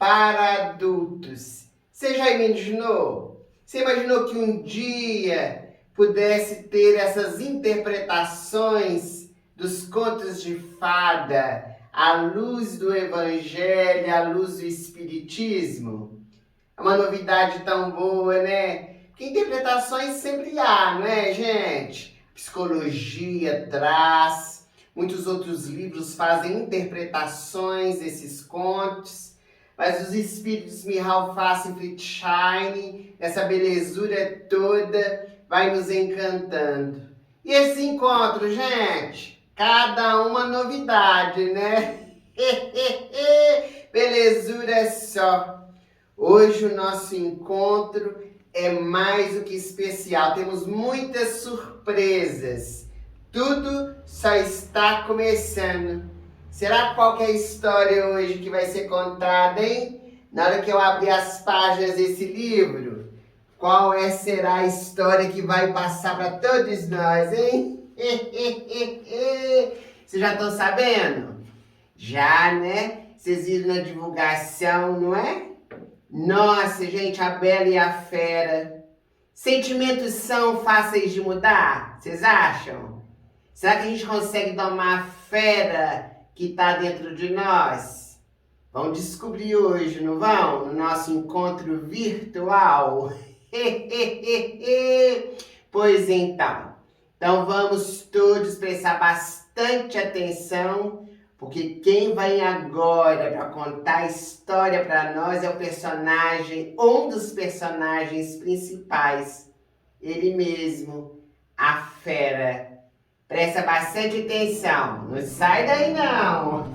para adultos. Você já imaginou? Você imaginou que um dia pudesse ter essas interpretações dos contos de fada à luz do Evangelho, à luz do Espiritismo? É uma novidade tão boa, né? Porque interpretações sempre há, não é, gente? Psicologia traz, muitos outros livros fazem interpretações desses contos, mas os espíritos Michal Face e Friedshine, essa belezura toda, vai nos encantando. E esse encontro, gente? Cada uma novidade, né? Belezura só. Hoje o nosso encontro é mais do que especial. Temos muitas surpresas. Tudo só está começando. Será qual que é a história hoje que vai ser contada, hein? Na hora que eu abrir as páginas desse livro, será a história que vai passar para todos nós, hein? Vocês já estão sabendo? Já, né? Vocês viram na divulgação, não é? Nossa, gente, a Bela e a Fera. Sentimentos são fáceis de mudar? Vocês acham? Será que a gente consegue domar a fera que está dentro de nós? Vão descobrir hoje, não vão? No nosso encontro virtual. Pois então. Então vamos todos prestar bastante atenção, porque quem vai agora para contar a história para nós é o personagem, um dos personagens principais, ele mesmo, a fera. Presta bastante atenção, não sai daí não.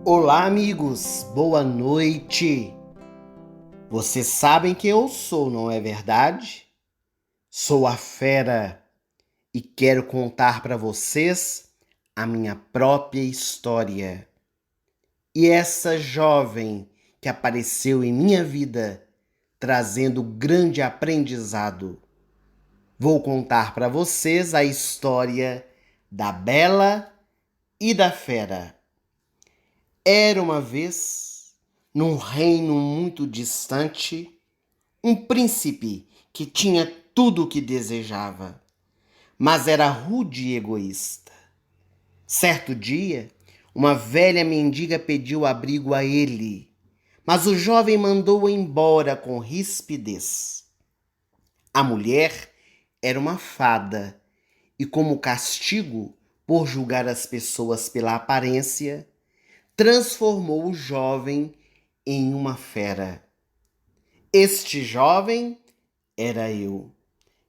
Olá, amigos, boa noite. Vocês sabem quem eu sou, não é verdade? Sou a Fera e quero contar para vocês a minha própria história. E essa jovem que apareceu em minha vida, trazendo grande aprendizado. Vou contar para vocês a história da Bela e da Fera. Era uma vez, num reino muito distante, um príncipe que tinha tudo o que desejava, mas era rude e egoísta. Certo dia, uma velha mendiga pediu abrigo a ele, mas o jovem mandou-a embora com rispidez. A mulher era uma fada e, como castigo por julgar as pessoas pela aparência, transformou o jovem em uma fera. Este jovem era eu.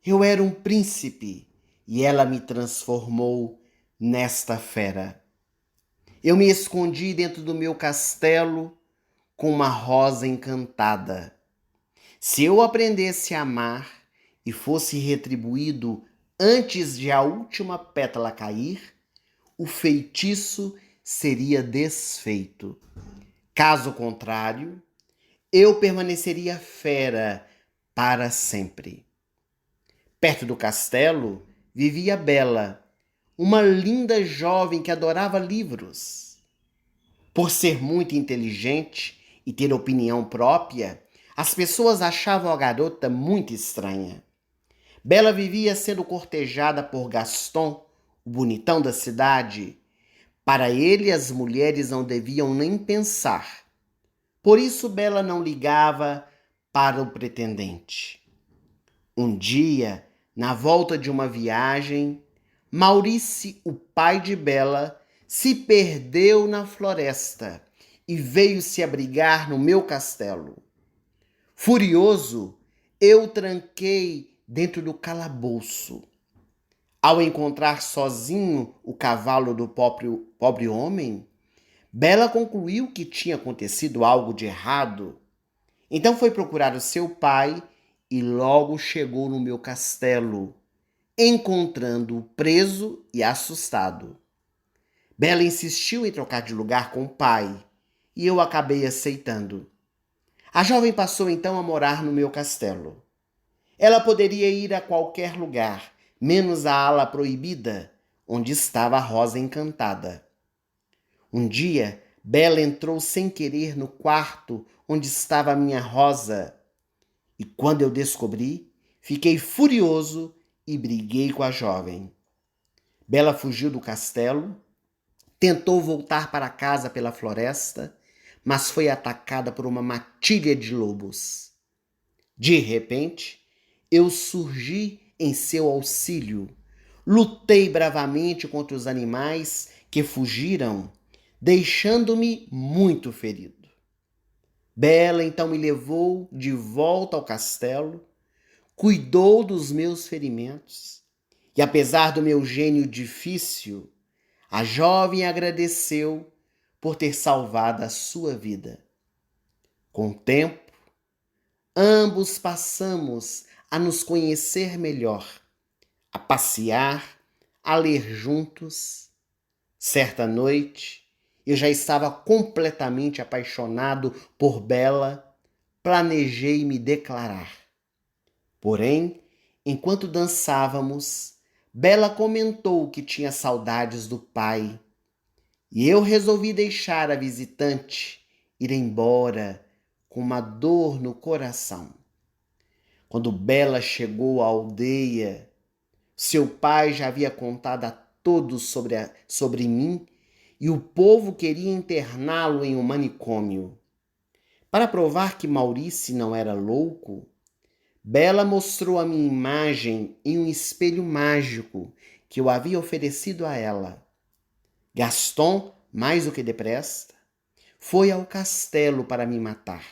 Eu era um príncipe e ela me transformou nesta fera. Eu me escondi dentro do meu castelo com uma rosa encantada. Se eu aprendesse a amar e fosse retribuído antes de a última pétala cair, o feitiço seria desfeito. Caso contrário, eu permaneceria fera para sempre. Perto do castelo vivia Bela, uma linda jovem que adorava livros. Por ser muito inteligente e ter opinião própria, as pessoas achavam a garota muito estranha. Bela vivia sendo cortejada por Gaston, o bonitão da cidade. Para ele, as mulheres não deviam nem pensar. Por isso, Bela não ligava para o pretendente. Um dia, na volta de uma viagem, Maurice, o pai de Bela, se perdeu na floresta e veio se abrigar no meu castelo. Furioso, eu tranquei dentro do calabouço. Ao encontrar sozinho o cavalo do pobre homem, Bela concluiu que tinha acontecido algo de errado. Então foi procurar o seu pai e logo chegou no meu castelo, encontrando-o preso e assustado. Bela insistiu em trocar de lugar com o pai e eu acabei aceitando. A jovem passou então a morar no meu castelo. Ela poderia ir a qualquer lugar, menos a ala proibida, onde estava a Rosa Encantada. Um dia, Bela entrou sem querer no quarto onde estava a minha Rosa. E quando eu descobri, fiquei furioso e briguei com a jovem. Bela fugiu do castelo, tentou voltar para casa pela floresta, mas foi atacada por uma matilha de lobos. De repente, eu surgi em seu auxílio. Lutei bravamente contra os animais que fugiram, deixando-me muito ferido. Bela então me levou de volta ao castelo, cuidou dos meus ferimentos, e apesar do meu gênio difícil, a jovem agradeceu por ter salvado a sua vida. Com o tempo, ambos passamos a nos conhecer melhor, a passear, a ler juntos. Certa noite, eu já estava completamente apaixonado por Bela, planejei me declarar. Porém, enquanto dançávamos, Bela comentou que tinha saudades do pai, e eu resolvi deixar a visitante ir embora com uma dor no coração. Quando Bela chegou à aldeia, seu pai já havia contado a todos sobre mim e o povo queria interná-lo em um manicômio. Para provar que Maurice não era louco, Bela mostrou a minha imagem em um espelho mágico que eu havia oferecido a ela. Gaston, mais do que depressa, foi ao castelo para me matar.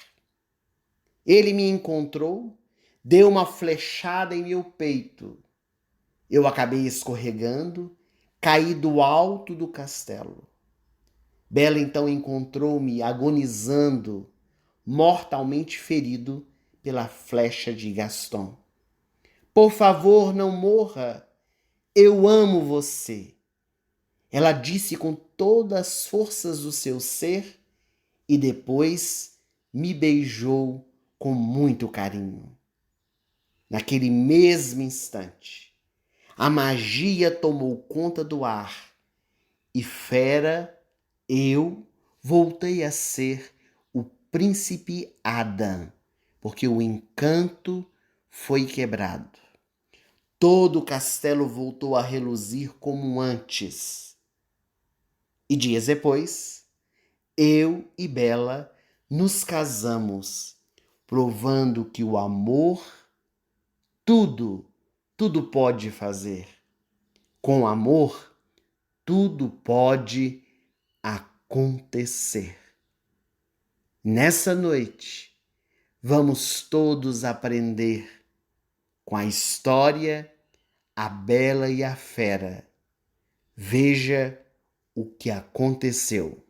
Ele me encontrou, deu uma flechada em meu peito. Eu acabei escorregando, caí do alto do castelo. Bela então encontrou-me agonizando, mortalmente ferido pela flecha de Gaston. Por favor, não morra. Eu amo você. Ela disse com todas as forças do seu ser e depois me beijou com muito carinho. Naquele mesmo instante, a magia tomou conta do ar e fera, eu voltei a ser o príncipe Adam, porque o encanto foi quebrado. Todo o castelo voltou a reluzir como antes. E dias depois, eu e Bela nos casamos, provando que o amor tudo pode fazer. Com amor, tudo pode acontecer. Nessa noite, vamos todos aprender com a história A Bela e a Fera. Veja o que aconteceu.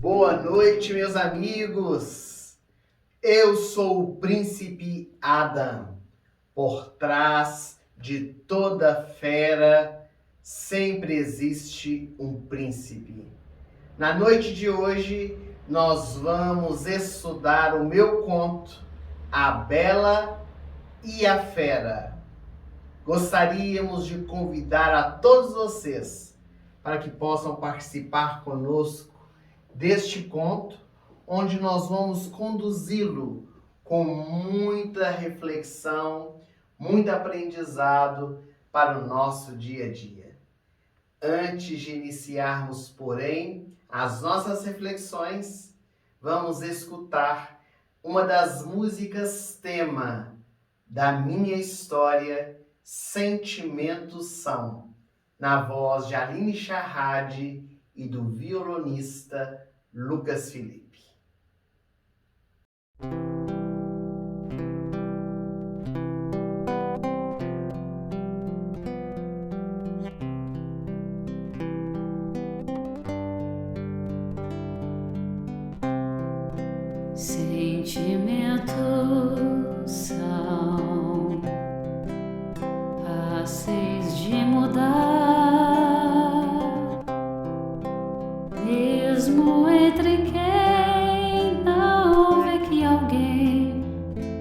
Boa noite, meus amigos. Eu sou o príncipe Adam. Por trás de toda fera sempre existe um príncipe. Na noite de hoje, nós vamos estudar o meu conto, A Bela e a Fera. Gostaríamos de convidar a todos vocês para que possam participar conosco deste conto, onde nós vamos conduzi-lo com muita reflexão, muito aprendizado para o nosso dia a dia. Antes de iniciarmos, porém, as nossas reflexões, vamos escutar uma das músicas tema da minha história, Sentimentos São, na voz de Aline Charrade e do violonista Lucas Felipe. Sentimento fáceis de mudar, mesmo entre quem não vê que alguém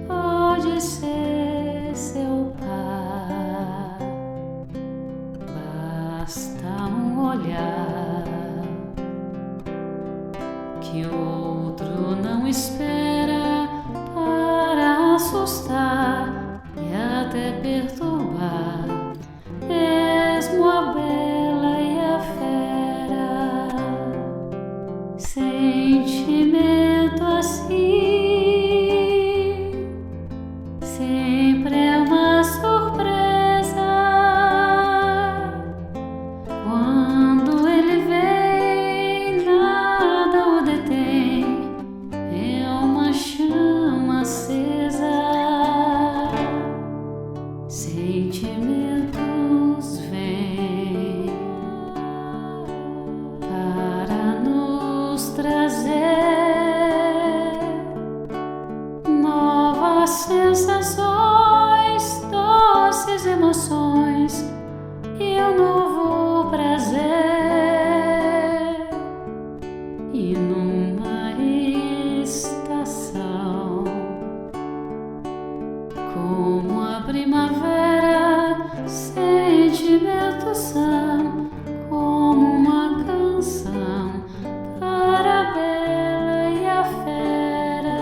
pode ser seu par. Basta um olhar que o outro não espera para assustar e até perturbar, mesmo a bela e a fera. Sentimento assim sempre é uma surpresa. Quando ele vem, nada o detém, é uma chama acesa. Sentimentos vêm para nos trazer novas sensações, doces emoções e um novo prazer. E numa estação como a primavera, sentimentos são como uma canção para a bela e a fera.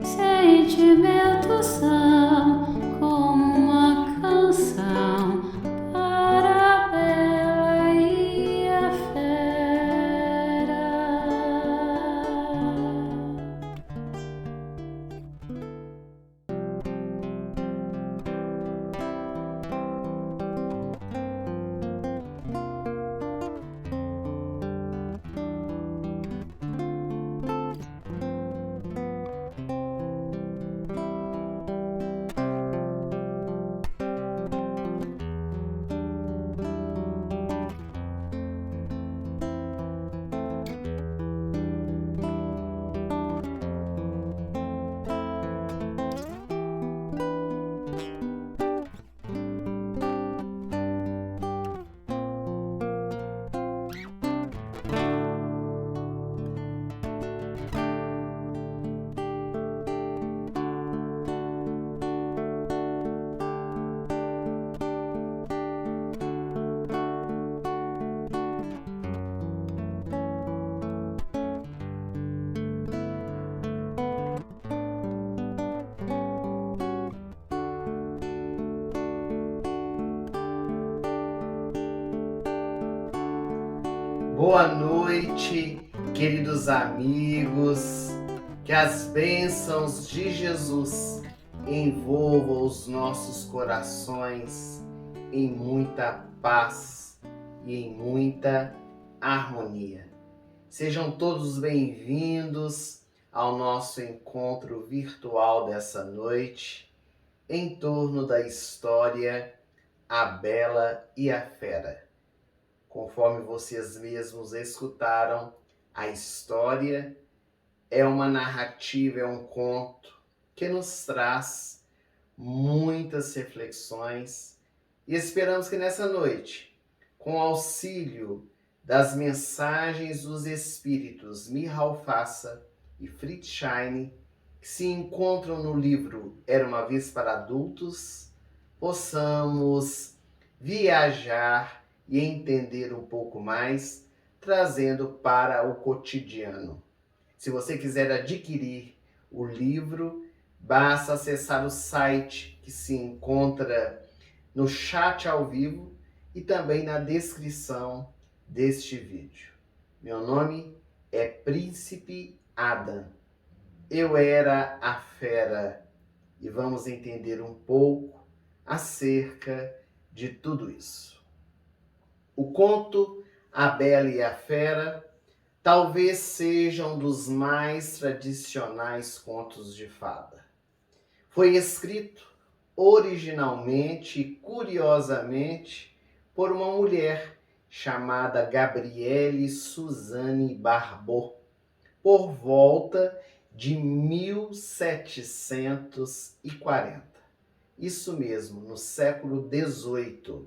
Sentimentos são como uma canção para a bela e a fera. Boa noite, queridos amigos. Que as bênçãos de Jesus envolvam os nossos corações em muita paz e em muita harmonia. Sejam todos bem-vindos ao nosso encontro virtual dessa noite em torno da história A Bela e a Fera. Conforme vocês mesmos escutaram, a história é uma narrativa, é um conto que nos traz muitas reflexões e esperamos que nessa noite, com o auxílio das mensagens dos espíritos Michal Fassa e Fritz Scheine, que se encontram no livro Era uma Vez para Adultos, possamos viajar e entender um pouco mais, trazendo para o cotidiano. Se você quiser adquirir o livro, basta acessar o site que se encontra no chat ao vivo e também na descrição deste vídeo. Meu nome é Príncipe Adam. Eu era a fera e vamos entender um pouco acerca de tudo isso. O conto A Bela e a Fera talvez seja um dos mais tradicionais contos de fada. Foi escrito originalmente e curiosamente por uma mulher chamada Gabrielle Suzanne Barbot, por volta de 1740. Isso mesmo, no século XVIII.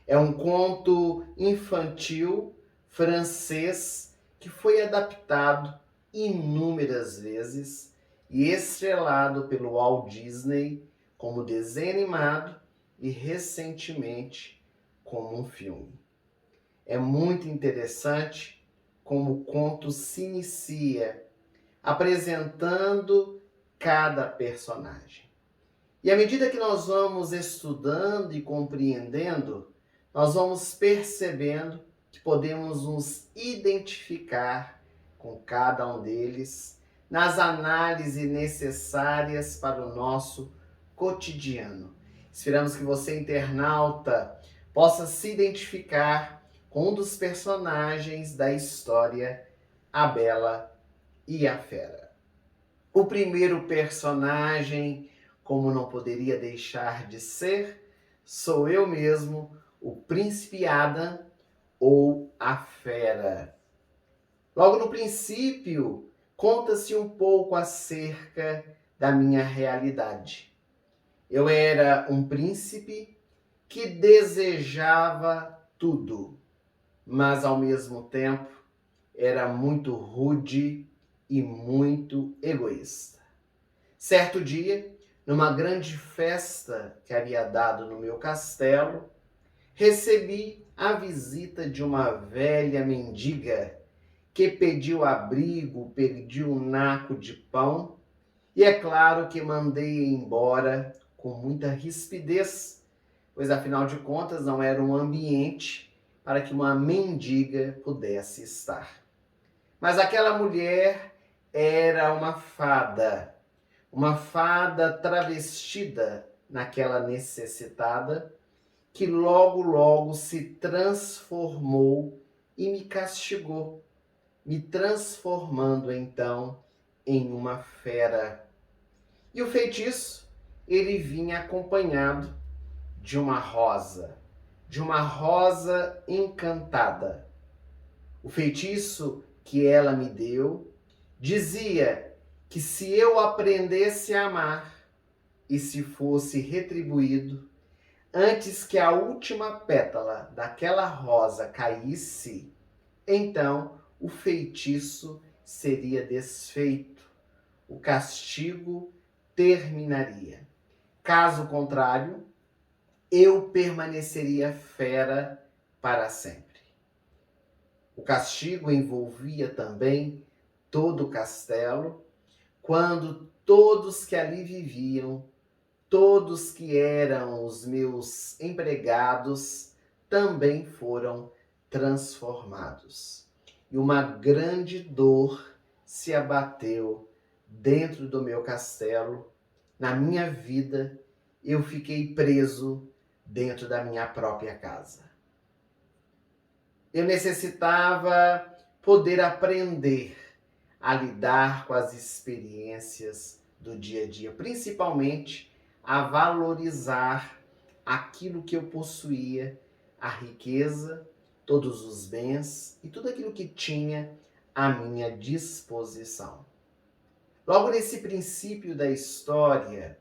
É um conto infantil francês que foi adaptado inúmeras vezes e estrelado pelo Walt Disney como desenho animado e recentemente como um filme. É muito interessante como o conto se inicia apresentando cada personagem. E à medida que nós vamos estudando e compreendendo, nós vamos percebendo que podemos nos identificar com cada um deles nas análises necessárias para o nosso cotidiano. Esperamos que você, internauta, possa se identificar com um dos personagens da história, A Bela e a Fera. O primeiro personagem, como não poderia deixar de ser, sou eu mesmo, o Príncipe Adam ou a Fera. Logo no princípio, conta-se um pouco acerca da minha realidade. Eu era um príncipe que desejava tudo, mas ao mesmo tempo era muito rude e muito egoísta. Certo dia, numa grande festa que havia dado no meu castelo, recebi a visita de uma velha mendiga que pediu abrigo, pediu um naco de pão e é claro que mandei embora com muita rispidez, pois afinal de contas não era um ambiente para que uma mendiga pudesse estar. Mas aquela mulher era uma fada travestida naquela necessitada, que logo se transformou e me castigou, me transformando então em uma fera. E o feitiço, ele vinha acompanhado de uma rosa encantada. O feitiço que ela me deu dizia que se eu aprendesse a amar e se fosse retribuído, antes que a última pétala daquela rosa caísse, então o feitiço seria desfeito, o castigo terminaria. Caso contrário, eu permaneceria fera para sempre. O castigo envolvia também todo o castelo, quando todos que ali viviam, todos que eram os meus empregados, também foram transformados. E uma grande dor se abateu dentro do meu castelo. Na minha vida, eu fiquei preso dentro da minha própria casa. Eu necessitava poder aprender a lidar com as experiências do dia a dia, principalmente a valorizar aquilo que eu possuía, a riqueza, todos os bens e tudo aquilo que tinha à minha disposição. Logo nesse princípio da história,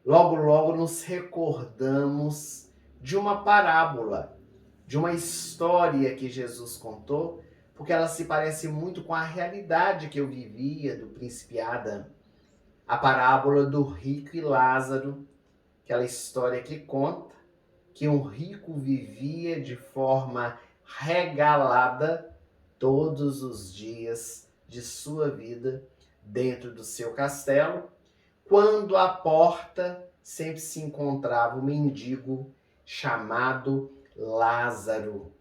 logo nos recordamos de uma parábola, de uma história que Jesus contou, porque ela se parece muito com a realidade que eu vivia do príncipe Adam. A parábola do rico e Lázaro, aquela história que conta que um rico vivia de forma regalada todos os dias de sua vida dentro do seu castelo, quando à porta sempre se encontrava um mendigo chamado Lázaro.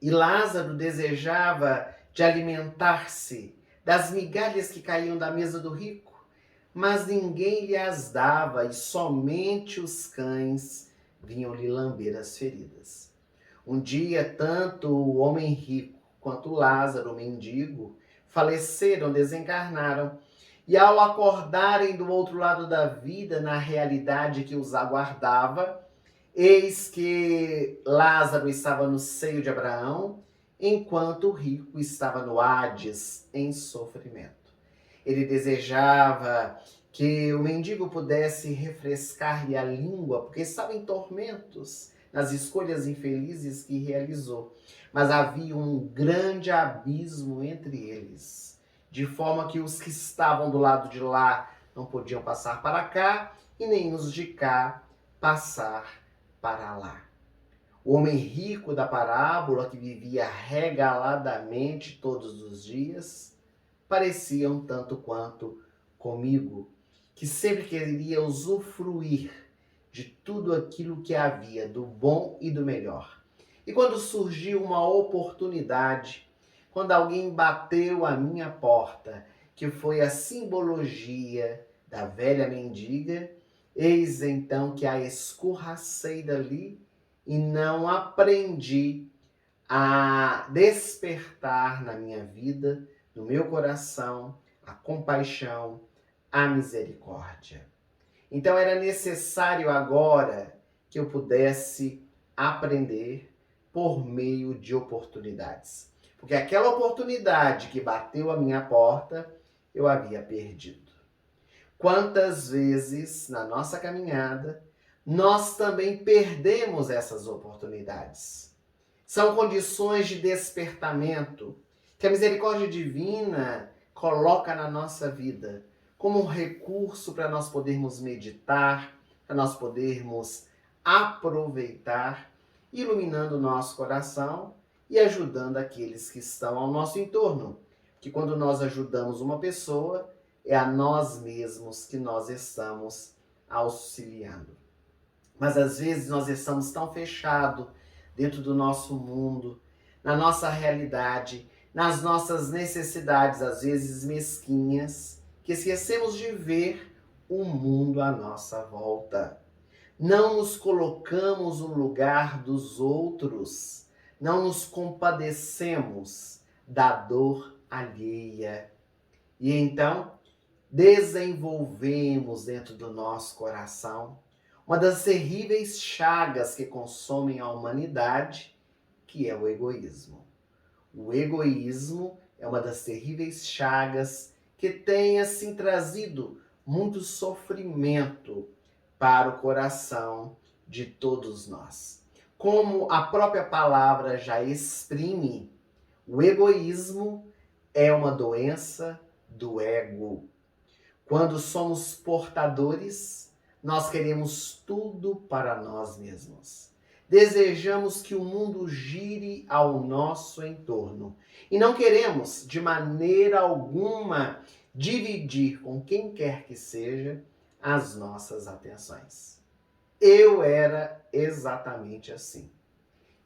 E Lázaro desejava de alimentar-se das migalhas que caíam da mesa do rico, mas ninguém lhe as dava e somente os cães vinham lhe lamber as feridas. Um dia, tanto o homem rico quanto Lázaro, o mendigo, faleceram, desencarnaram, e ao acordarem do outro lado da vida, na realidade que os aguardava, eis que Lázaro estava no seio de Abraão, enquanto o rico estava no Hades, em sofrimento. Ele desejava que o mendigo pudesse refrescar-lhe a língua, porque estava em tormentos nas escolhas infelizes que realizou. Mas havia um grande abismo entre eles, de forma que os que estavam do lado de lá não podiam passar para cá, e nem os de cá passar para lá. O homem rico da parábola, que vivia regaladamente todos os dias, parecia um tanto quanto comigo, que sempre queria usufruir de tudo aquilo que havia, do bom e do melhor. E quando surgiu uma oportunidade, quando alguém bateu à minha porta, que foi a simbologia da velha mendiga, eis então que a escorracei dali e não aprendi a despertar na minha vida, no meu coração, a compaixão, a misericórdia. Então era necessário agora que eu pudesse aprender por meio de oportunidades. Porque aquela oportunidade que bateu à minha porta, eu havia perdido. Quantas vezes na nossa caminhada, nós também perdemos essas oportunidades. São condições de despertamento que a misericórdia divina coloca na nossa vida como um recurso para nós podermos meditar, para nós podermos aproveitar, iluminando o nosso coração e ajudando aqueles que estão ao nosso entorno. Que quando nós ajudamos uma pessoa, é a nós mesmos que nós estamos auxiliando. Mas às vezes nós estamos tão fechados dentro do nosso mundo, na nossa realidade, nas nossas necessidades, às vezes mesquinhas, que esquecemos de ver o mundo à nossa volta. Não nos colocamos no lugar dos outros, não nos compadecemos da dor alheia. E então, desenvolvemos dentro do nosso coração uma das terríveis chagas que consomem a humanidade, que é o egoísmo. O egoísmo é uma das terríveis chagas que tem, assim, trazido muito sofrimento para o coração de todos nós. Como a própria palavra já exprime, o egoísmo é uma doença do ego. Quando somos portadores, nós queremos tudo para nós mesmos. Desejamos que o mundo gire ao nosso entorno. E não queremos, de maneira alguma, dividir com quem quer que seja as nossas atenções. Eu era exatamente assim.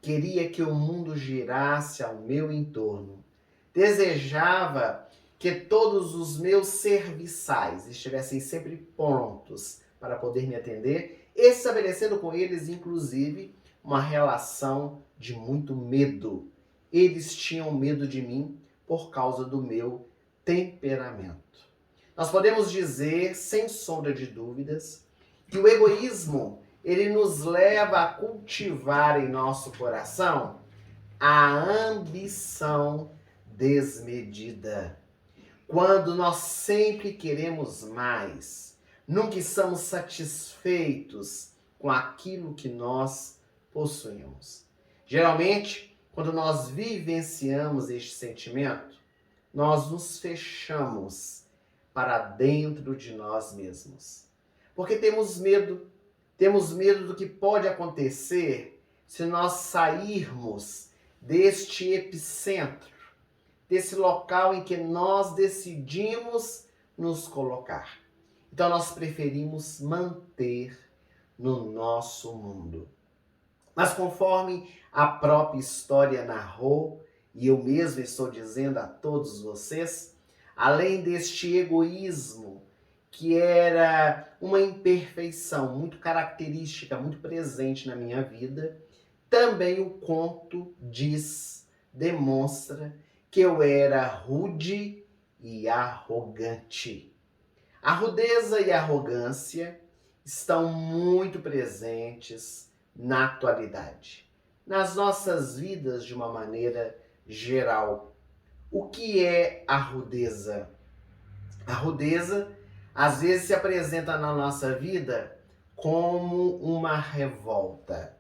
Queria que o mundo girasse ao meu entorno. Desejava que todos os meus serviçais estivessem sempre prontos para poder me atender, estabelecendo com eles, inclusive, uma relação de muito medo. Eles tinham medo de mim por causa do meu temperamento. Nós podemos dizer, sem sombra de dúvidas, que o egoísmo, ele nos leva a cultivar em nosso coração a ambição desmedida. Quando nós sempre queremos mais, nunca estamos satisfeitos com aquilo que nós possuímos. Geralmente, quando nós vivenciamos este sentimento, nós nos fechamos para dentro de nós mesmos. Porque temos medo do que pode acontecer se nós sairmos deste epicentro, desse local em que nós decidimos nos colocar. Então nós preferimos manter no nosso mundo. Mas conforme a própria história narrou, e eu mesmo estou dizendo a todos vocês, além deste egoísmo, que era uma imperfeição muito característica, muito presente na minha vida, também o conto demonstra que eu era rude e arrogante. A rudeza e a arrogância estão muito presentes na atualidade, nas nossas vidas de uma maneira geral. O que é a rudeza? A rudeza, às vezes se apresenta na nossa vida como uma revolta.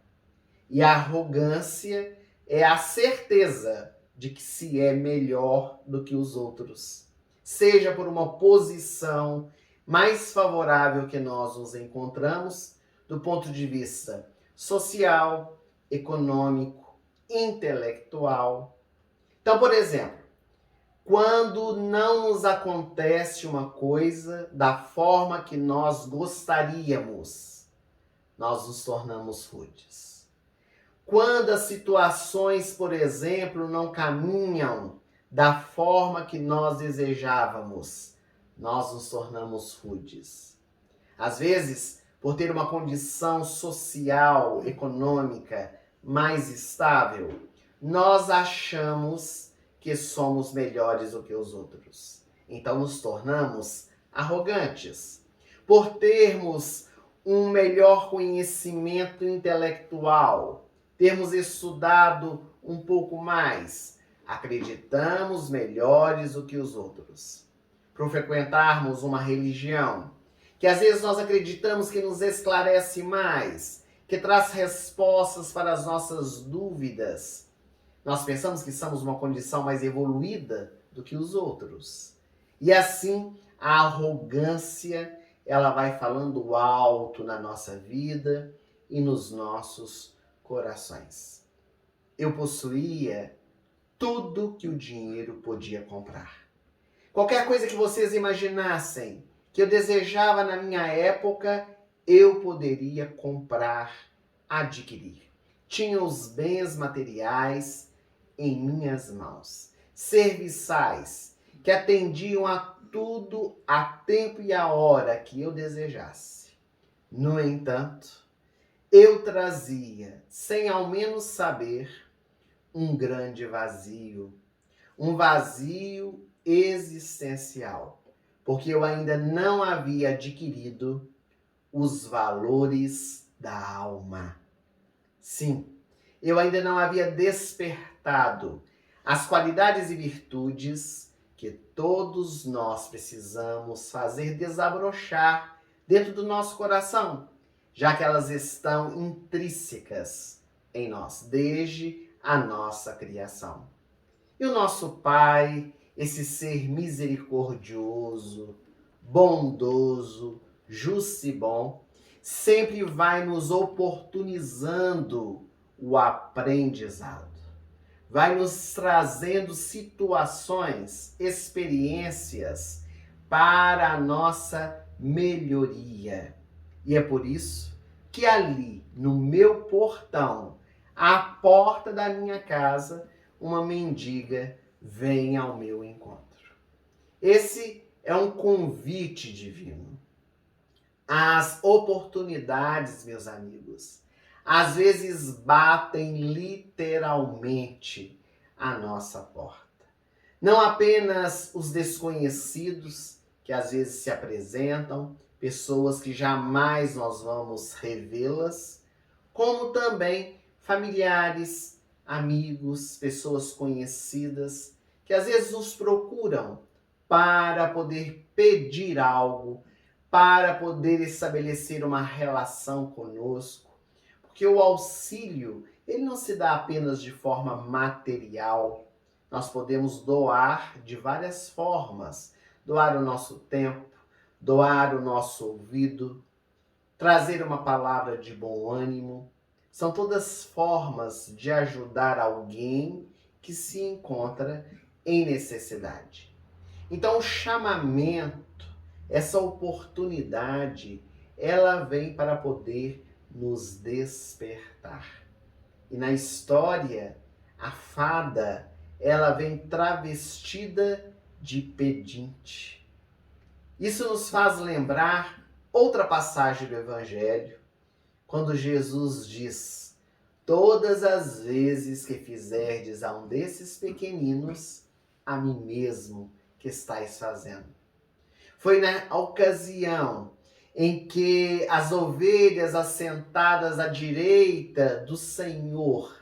E a arrogância é a certeza de que se é melhor do que os outros, seja por uma posição mais favorável que nós nos encontramos do ponto de vista social, econômico, intelectual. Então, por exemplo, quando não nos acontece uma coisa da forma que nós gostaríamos, nós nos tornamos rudes. Quando as situações, por exemplo, não caminham da forma que nós desejávamos, nós nos tornamos rudes. Às vezes, por ter uma condição social, econômica mais estável, nós achamos que somos melhores do que os outros. Então nos tornamos arrogantes. Por termos um melhor conhecimento intelectual, termos estudado um pouco mais, acreditamos melhores do que os outros. Por frequentarmos uma religião, que às vezes nós acreditamos que nos esclarece mais, que traz respostas para as nossas dúvidas, nós pensamos que somos uma condição mais evoluída do que os outros. E assim, a arrogância, ela vai falando alto na nossa vida e nos nossos corações. Eu possuía tudo que o dinheiro podia comprar. Qualquer coisa que vocês imaginassem que eu desejava na minha época, eu poderia comprar, adquirir. Tinha os bens materiais em minhas mãos, serviçais, que atendiam a tudo a tempo e a hora que eu desejasse. No entanto, eu trazia, sem ao menos saber, um grande vazio, um vazio existencial, porque eu ainda não havia adquirido os valores da alma. Sim, eu ainda não havia despertado as qualidades e virtudes que todos nós precisamos fazer desabrochar dentro do nosso coração, já que elas estão intrínsecas em nós, desde a nossa criação. E o nosso Pai, esse ser misericordioso, bondoso, justo e bom, sempre vai nos oportunizando o aprendizado. Vai nos trazendo situações, experiências para a nossa melhoria. E é por isso que ali, no meu portão, à porta da minha casa, uma mendiga vem ao meu encontro. Esse é um convite divino. As oportunidades, meus amigos, às vezes batem literalmente à nossa porta. Não apenas os desconhecidos que às vezes se apresentam, pessoas que jamais nós vamos revê-las, como também familiares, amigos, pessoas conhecidas que às vezes nos procuram para poder pedir algo, para poder estabelecer uma relação conosco. Porque o auxílio, ele não se dá apenas de forma material. Nós podemos doar de várias formas. Doar o nosso tempo, doar o nosso ouvido, trazer uma palavra de bom ânimo. São todas formas de ajudar alguém que se encontra em necessidade. Então o chamamento, essa oportunidade, ela vem para poder nos despertar. E na história, a fada, ela vem travestida de pedinte. Isso nos faz lembrar outra passagem do Evangelho, quando Jesus diz: todas as vezes que fizerdes a um desses pequeninos, a mim mesmo que estáis fazendo. Foi na ocasião em que as ovelhas assentadas à direita do Senhor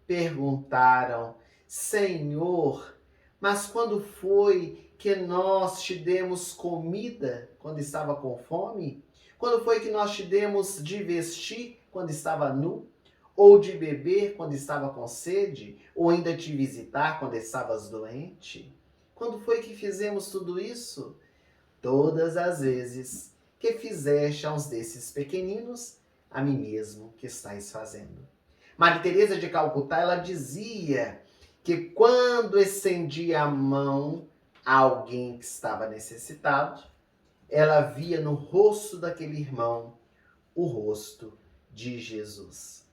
perguntaram: Senhor, mas quando foi que nós te demos comida quando estava com fome? Quando foi que nós te demos de vestir quando estava nu? Ou de beber quando estava com sede? Ou ainda te visitar quando estavas doente? Quando foi que fizemos tudo isso? Todas as vezes que fizeste a uns desses pequeninos, a mim mesmo que estáis fazendo. Maria Teresa de Calcutá, ela dizia que quando estendia a mão a alguém que estava necessitado, ela via no rosto daquele irmão o rosto de Jesus.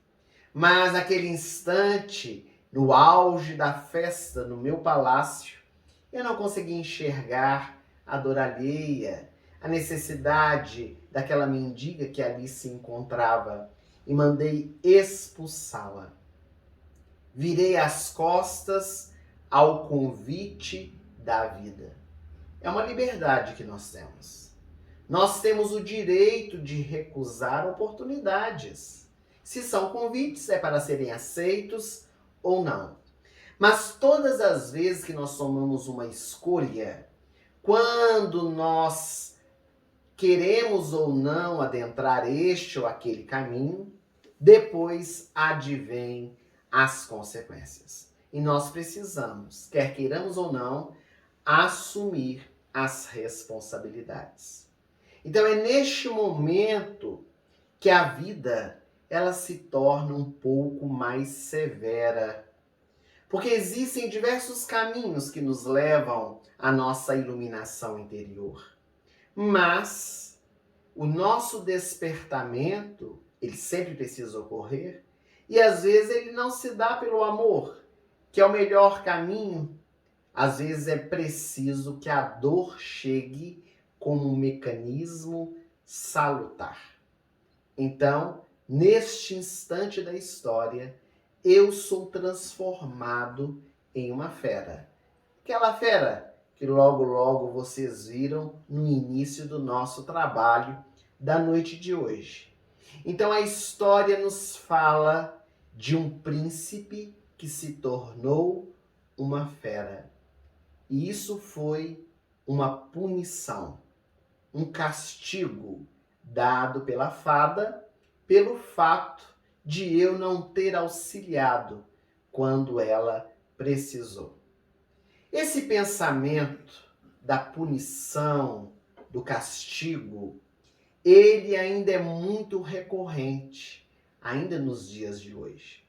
Mas naquele instante, no auge da festa no meu palácio, eu não conseguia enxergar a dor alheia, a necessidade daquela mendiga que ali se encontrava, e mandei expulsá-la. Virei as costas ao convite da vida. É uma liberdade que nós temos. Nós temos o direito de recusar oportunidades. Se são convites, é para serem aceitos ou não. Mas todas as vezes que nós tomamos uma escolha, quando nós queremos ou não adentrar este ou aquele caminho, depois advém as consequências. E nós precisamos, quer queiramos ou não, assumir as responsabilidades. Então é neste momento que a vida ela se torna um pouco mais severa. Porque existem diversos caminhos que nos levam à nossa iluminação interior. Mas o nosso despertamento, ele sempre precisa ocorrer, e às vezes ele não se dá pelo amor, que é o melhor caminho. Às vezes é preciso que a dor chegue como um mecanismo salutar. Então, neste instante da história, eu sou transformado em uma fera. Aquela fera que logo, logo vocês viram no início do nosso trabalho da noite de hoje. Então a história nos fala de um príncipe que se tornou uma fera. E isso foi uma punição, um castigo dado pela fada pelo fato de eu não ter auxiliado quando ela precisou. Esse pensamento da punição, do castigo, ele ainda é muito recorrente, ainda nos dias de hoje.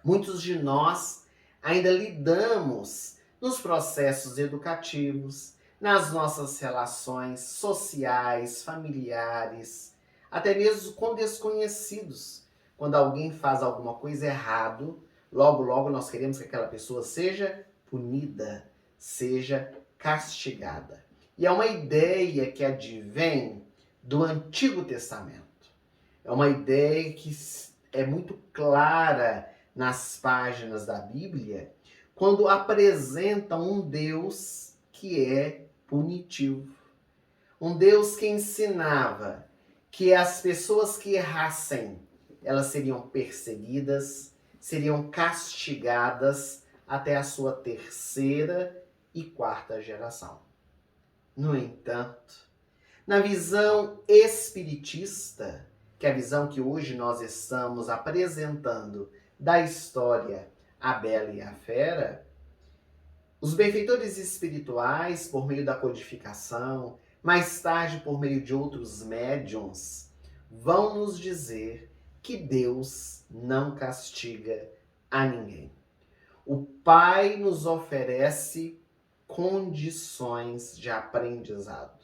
Muitos de nós ainda lidamos nos processos educativos, nas nossas relações sociais, familiares, até mesmo com desconhecidos. Quando alguém faz alguma coisa errada, logo, logo nós queremos que aquela pessoa seja punida, seja castigada. E é uma ideia que advém do Antigo Testamento. É uma ideia que é muito clara nas páginas da Bíblia, quando apresenta um Deus que é punitivo. Um Deus que ensinava que as pessoas que errassem, elas seriam perseguidas, seriam castigadas até a sua terceira e quarta geração. No entanto, na visão espiritista, que é a visão que hoje nós estamos apresentando da história A Bela e a Fera, os benfeitores espirituais, por meio da codificação, mais tarde por meio de outros médiuns, vão nos dizer que Deus não castiga a ninguém. O Pai nos oferece condições de aprendizado,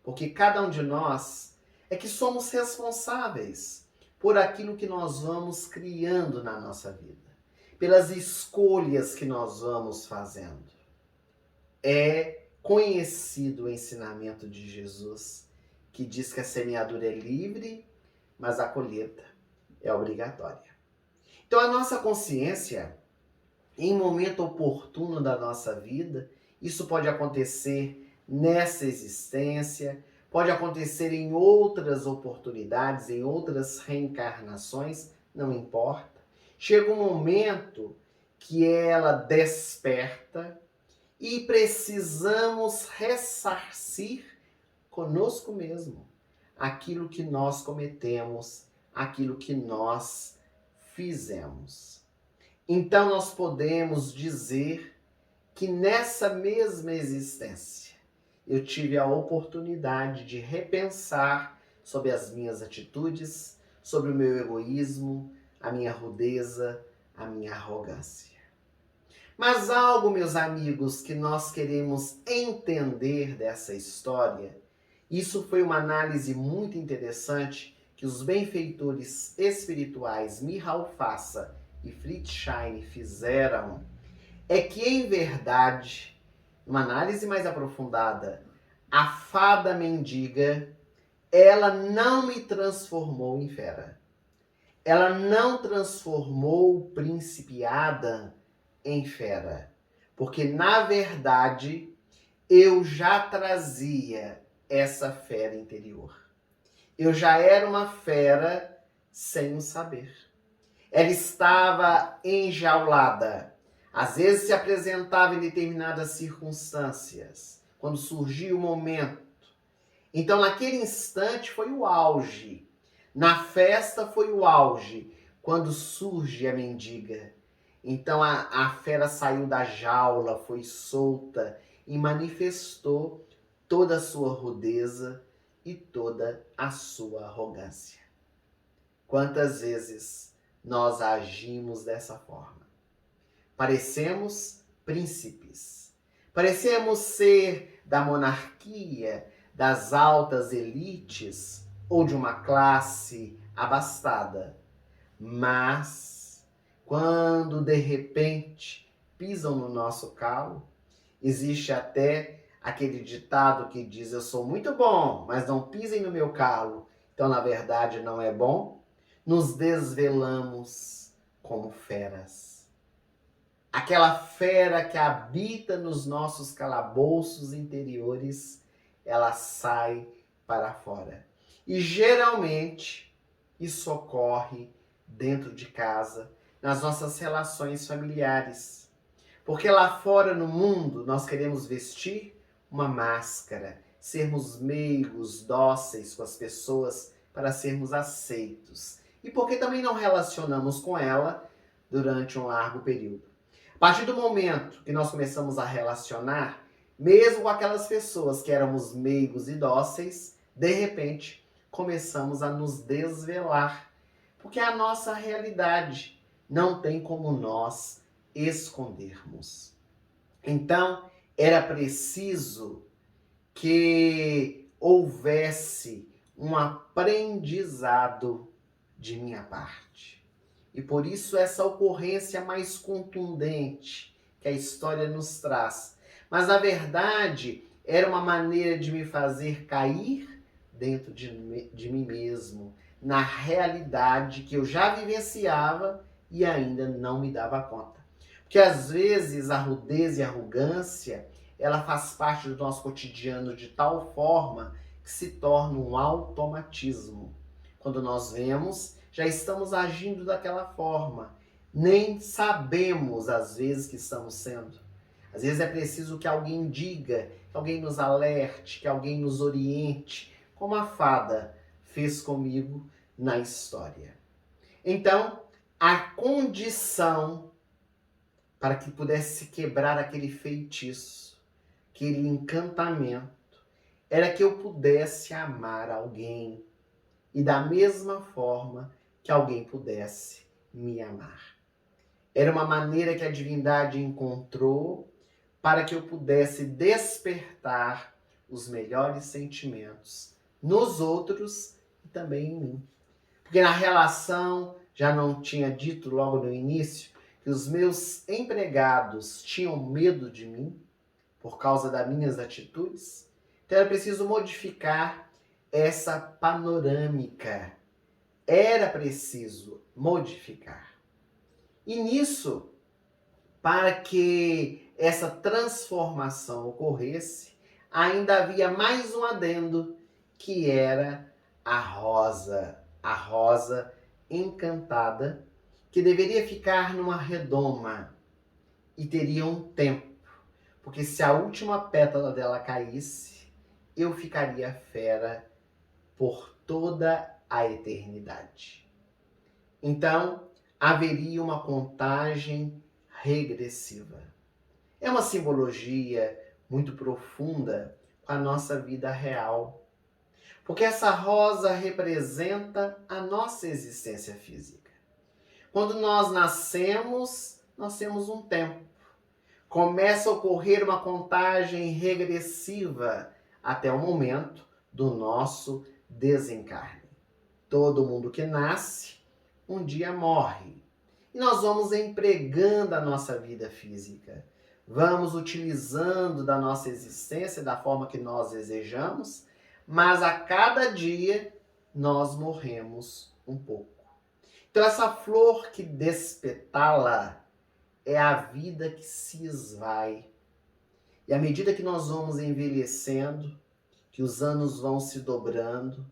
porque cada um de nós é que somos responsáveis por aquilo que nós vamos criando na nossa vida, pelas escolhas que nós vamos fazendo. É conhecido o ensinamento de Jesus, que diz que a semeadura é livre, mas a colheita é obrigatória. Então a nossa consciência, em momento oportuno da nossa vida, isso pode acontecer nessa existência, pode acontecer em outras oportunidades, em outras reencarnações, não importa. Chega um momento que ela desperta e precisamos ressarcir conosco mesmo aquilo que nós cometemos, aquilo que nós fizemos. Então nós podemos dizer que nessa mesma existência eu tive a oportunidade de repensar sobre as minhas atitudes, sobre o meu egoísmo, a minha rudeza, a minha arrogância. Mas algo, meus amigos, que nós queremos entender dessa história, isso foi uma análise muito interessante que os benfeitores espirituais Mihail Fassa e Fritz Schein fizeram, é que, em verdade, uma análise mais aprofundada, a fada mendiga, ela não me transformou em fera. Ela não transformou o príncipe Adam em fera. Porque, na verdade, eu já trazia essa fera interior. Eu já era uma fera sem o saber. Ela estava enjaulada. Às vezes se apresentava em determinadas circunstâncias, quando surgia o momento. Então, naquele instante foi o auge. Na festa foi o auge, quando surge a mendiga. Então a fera saiu da jaula, foi solta e manifestou toda a sua rudeza e toda a sua arrogância. Quantas vezes nós agimos dessa forma? Parecemos príncipes, parecemos ser da monarquia, das altas elites ou de uma classe abastada, mas quando de repente pisam no nosso calo, existe até aquele ditado que diz: eu sou muito bom, mas não pisem no meu calo. Então, na verdade, não é bom. Nos desvelamos como feras. Aquela fera que habita nos nossos calabouços interiores, ela sai para fora. E geralmente isso ocorre dentro de casa, nas nossas relações familiares. Porque lá fora no mundo nós queremos vestir uma máscara, sermos meigos, dóceis com as pessoas para sermos aceitos. E porque também não relacionamos com ela durante um largo período. A partir do momento que nós começamos a relacionar, mesmo com aquelas pessoas que éramos meigos e dóceis, de repente começamos a nos desvelar. Porque a nossa realidade não tem como nós escondermos. Então, era preciso que houvesse um aprendizado de minha parte. E por isso essa ocorrência mais contundente que a história nos traz. Mas na verdade era uma maneira de me fazer cair dentro de mim mesmo, na realidade que eu já vivenciava e ainda não me dava conta. Porque às vezes a rudeza e a arrogância, ela faz parte do nosso cotidiano de tal forma que se torna um automatismo. Quando nós vemos, já estamos agindo daquela forma. Nem sabemos, às vezes, que estamos sendo. Às vezes é preciso que alguém diga, que alguém nos alerte, que alguém nos oriente, como a fada fez comigo na história. Então, a condição para que pudesse quebrar aquele feitiço, aquele encantamento, era que eu pudesse amar alguém e da mesma forma que alguém pudesse me amar. Era uma maneira que a divindade encontrou para que eu pudesse despertar os melhores sentimentos nos outros e também em mim. Porque na relação, já não tinha dito logo no início, que os meus empregados tinham medo de mim por causa das minhas atitudes. Então era preciso modificar essa panorâmica. Era preciso modificar. E nisso, para que essa transformação ocorresse, ainda havia mais um adendo, que era a rosa encantada, que deveria ficar numa redoma e teria um tempo. Porque se a última pétala dela caísse, eu ficaria fera por toda a eternidade. Então, haveria uma contagem regressiva. É uma simbologia muito profunda com a nossa vida real. Porque essa rosa representa a nossa existência física. Quando nós nascemos, nós temos um tempo. Começa a ocorrer uma contagem regressiva até o momento do nosso desencarne. Todo mundo que nasce, um dia morre. E nós vamos empregando a nossa vida física. Vamos utilizando da nossa existência da forma que nós desejamos, mas a cada dia nós morremos um pouco. Então essa flor que despetala é a vida que se esvai. E à medida que nós vamos envelhecendo, que os anos vão se dobrando,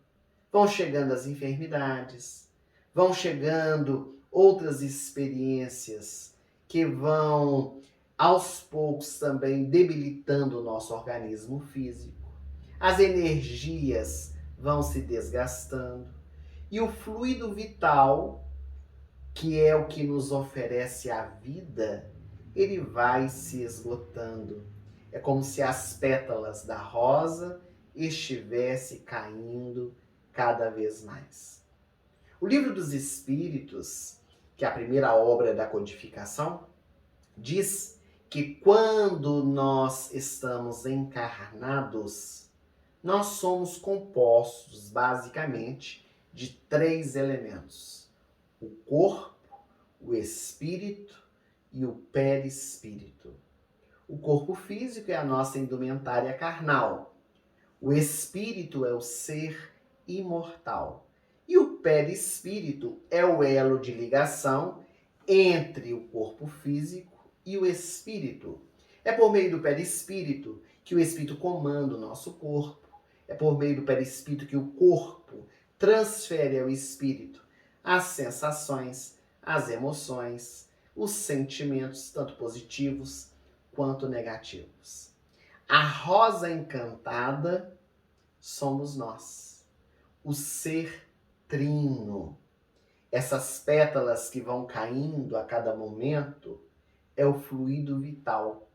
vão chegando as enfermidades, vão chegando outras experiências que vão aos poucos também debilitando o nosso organismo físico. As energias vão se desgastando e o fluido vital, que é o que nos oferece a vida, ele vai se esgotando. É como se as pétalas da rosa estivessem caindo cada vez mais. O Livro dos Espíritos, que é a primeira obra da codificação, diz que quando nós estamos encarnados, nós somos compostos basicamente de 3 elementos: o corpo, o espírito e o perispírito. O corpo físico é a nossa indumentária carnal. O espírito é o ser imortal. E o perispírito é o elo de ligação entre o corpo físico e o espírito. É por meio do perispírito que o espírito comanda o nosso corpo. É por meio do perispírito que o corpo transfere ao espírito as sensações, as emoções, os sentimentos, tanto positivos quanto negativos. A rosa encantada somos nós, o ser trino. Essas pétalas que vão caindo a cada momento é o fluido vital.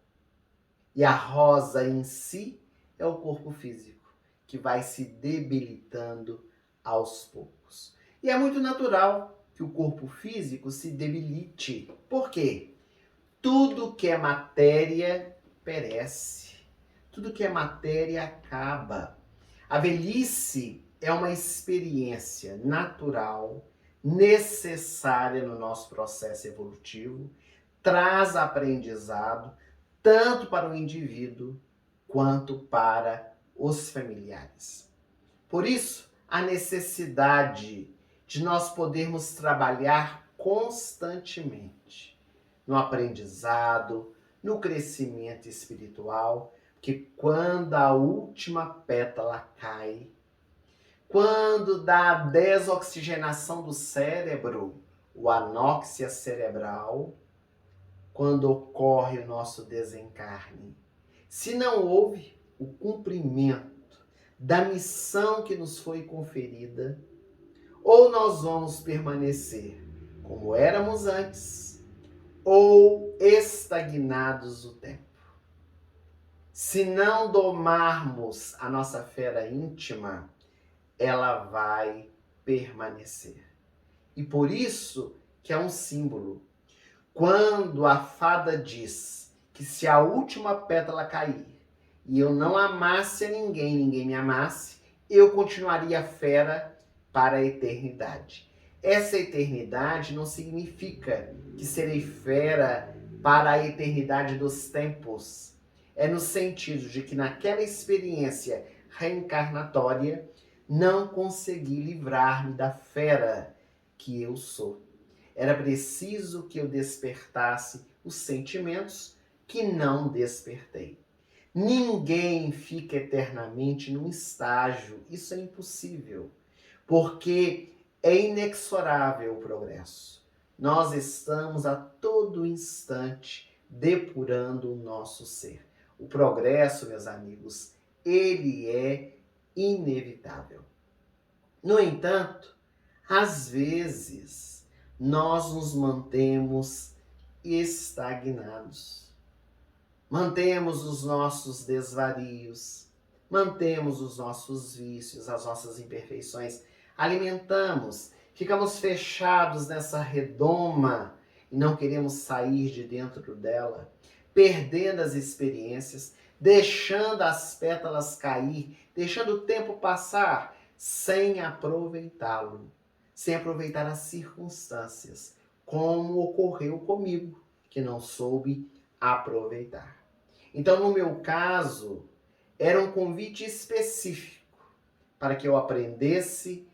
E a rosa em si é o corpo físico, que vai se debilitando aos poucos. E é muito natural que o corpo físico se debilite. Por quê? Tudo que é matéria perece. Tudo que é matéria acaba. A velhice é uma experiência natural, necessária no nosso processo evolutivo, traz aprendizado tanto para o indivíduo quanto para os familiares. Por isso, a necessidade de nós podermos trabalhar constantemente no aprendizado, no crescimento espiritual, que quando a última pétala cai, quando dá a desoxigenação do cérebro, o anóxia cerebral, quando ocorre o nosso desencarne, se não houve o cumprimento da missão que nos foi conferida, ou nós vamos permanecer como éramos antes, ou estagnados no tempo. Se não domarmos a nossa fera íntima, ela vai permanecer. E por isso que é um símbolo. Quando a fada diz que se a última pétala cair e eu não amasse a ninguém, ninguém me amasse, eu continuaria fera para a eternidade. Essa eternidade não significa que serei fera para a eternidade dos tempos. É no sentido de que naquela experiência reencarnatória não consegui livrar-me da fera que eu sou. Era preciso que eu despertasse os sentimentos que não despertei. Ninguém fica eternamente num estágio, isso é impossível, porque é inexorável o progresso. Nós estamos a todo instante depurando o nosso ser. O progresso, meus amigos, ele é inevitável. No entanto, às vezes, nós nos mantemos estagnados. Mantemos os nossos desvarios, mantemos os nossos vícios, as nossas imperfeições, alimentamos, ficamos fechados nessa redoma e não queremos sair de dentro dela, perdendo as experiências, deixando as pétalas cair, deixando o tempo passar sem aproveitá-lo, sem aproveitar as circunstâncias, como ocorreu comigo, que não soube aproveitar. Então, no meu caso, era um convite específico para que eu aprendesse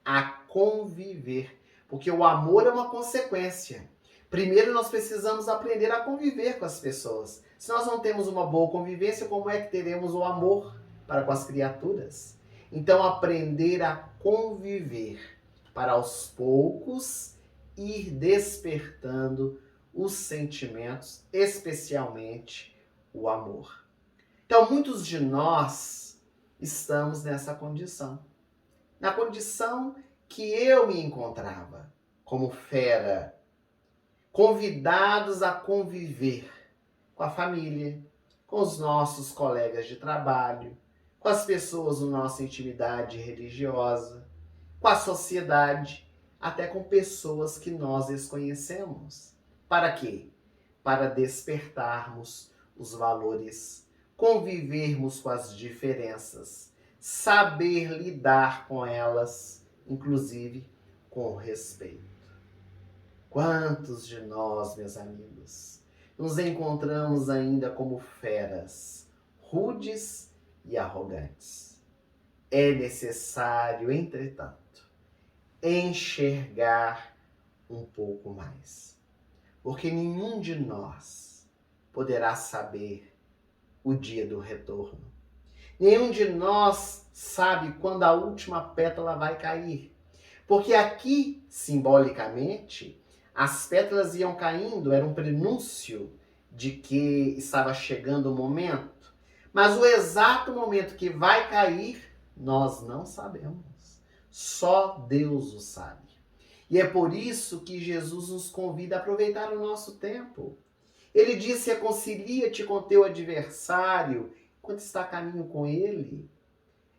a conviver, porque o amor é uma consequência. Primeiro, nós precisamos aprender a conviver com as pessoas. Se nós não temos uma boa convivência, como é que teremos o amor para com as criaturas? Então, aprender a conviver para aos poucos ir despertando os sentimentos, especialmente o amor. Então, muitos de nós estamos nessa condição. Na condição que eu me encontrava, como fera, convidados a conviver com a família, com os nossos colegas de trabalho, com as pessoas da nossa intimidade religiosa, com a sociedade, até com pessoas que nós desconhecemos. Para quê? Para despertarmos os valores, convivermos com as diferenças, saber lidar com elas, inclusive com respeito. Quantos de nós, meus amigos, nos encontramos ainda como feras, rudes e arrogantes? É necessário, entretanto, enxergar um pouco mais. Porque nenhum de nós poderá saber o dia do retorno. Nenhum de nós sabe quando a última pétala vai cair. Porque aqui, simbolicamente, as pétalas iam caindo, era um prenúncio de que estava chegando o momento. Mas o exato momento que vai cair, nós não sabemos. Só Deus o sabe. E é por isso que Jesus nos convida a aproveitar o nosso tempo. Ele disse: reconcilia-te com teu adversário enquanto está a caminho com ele.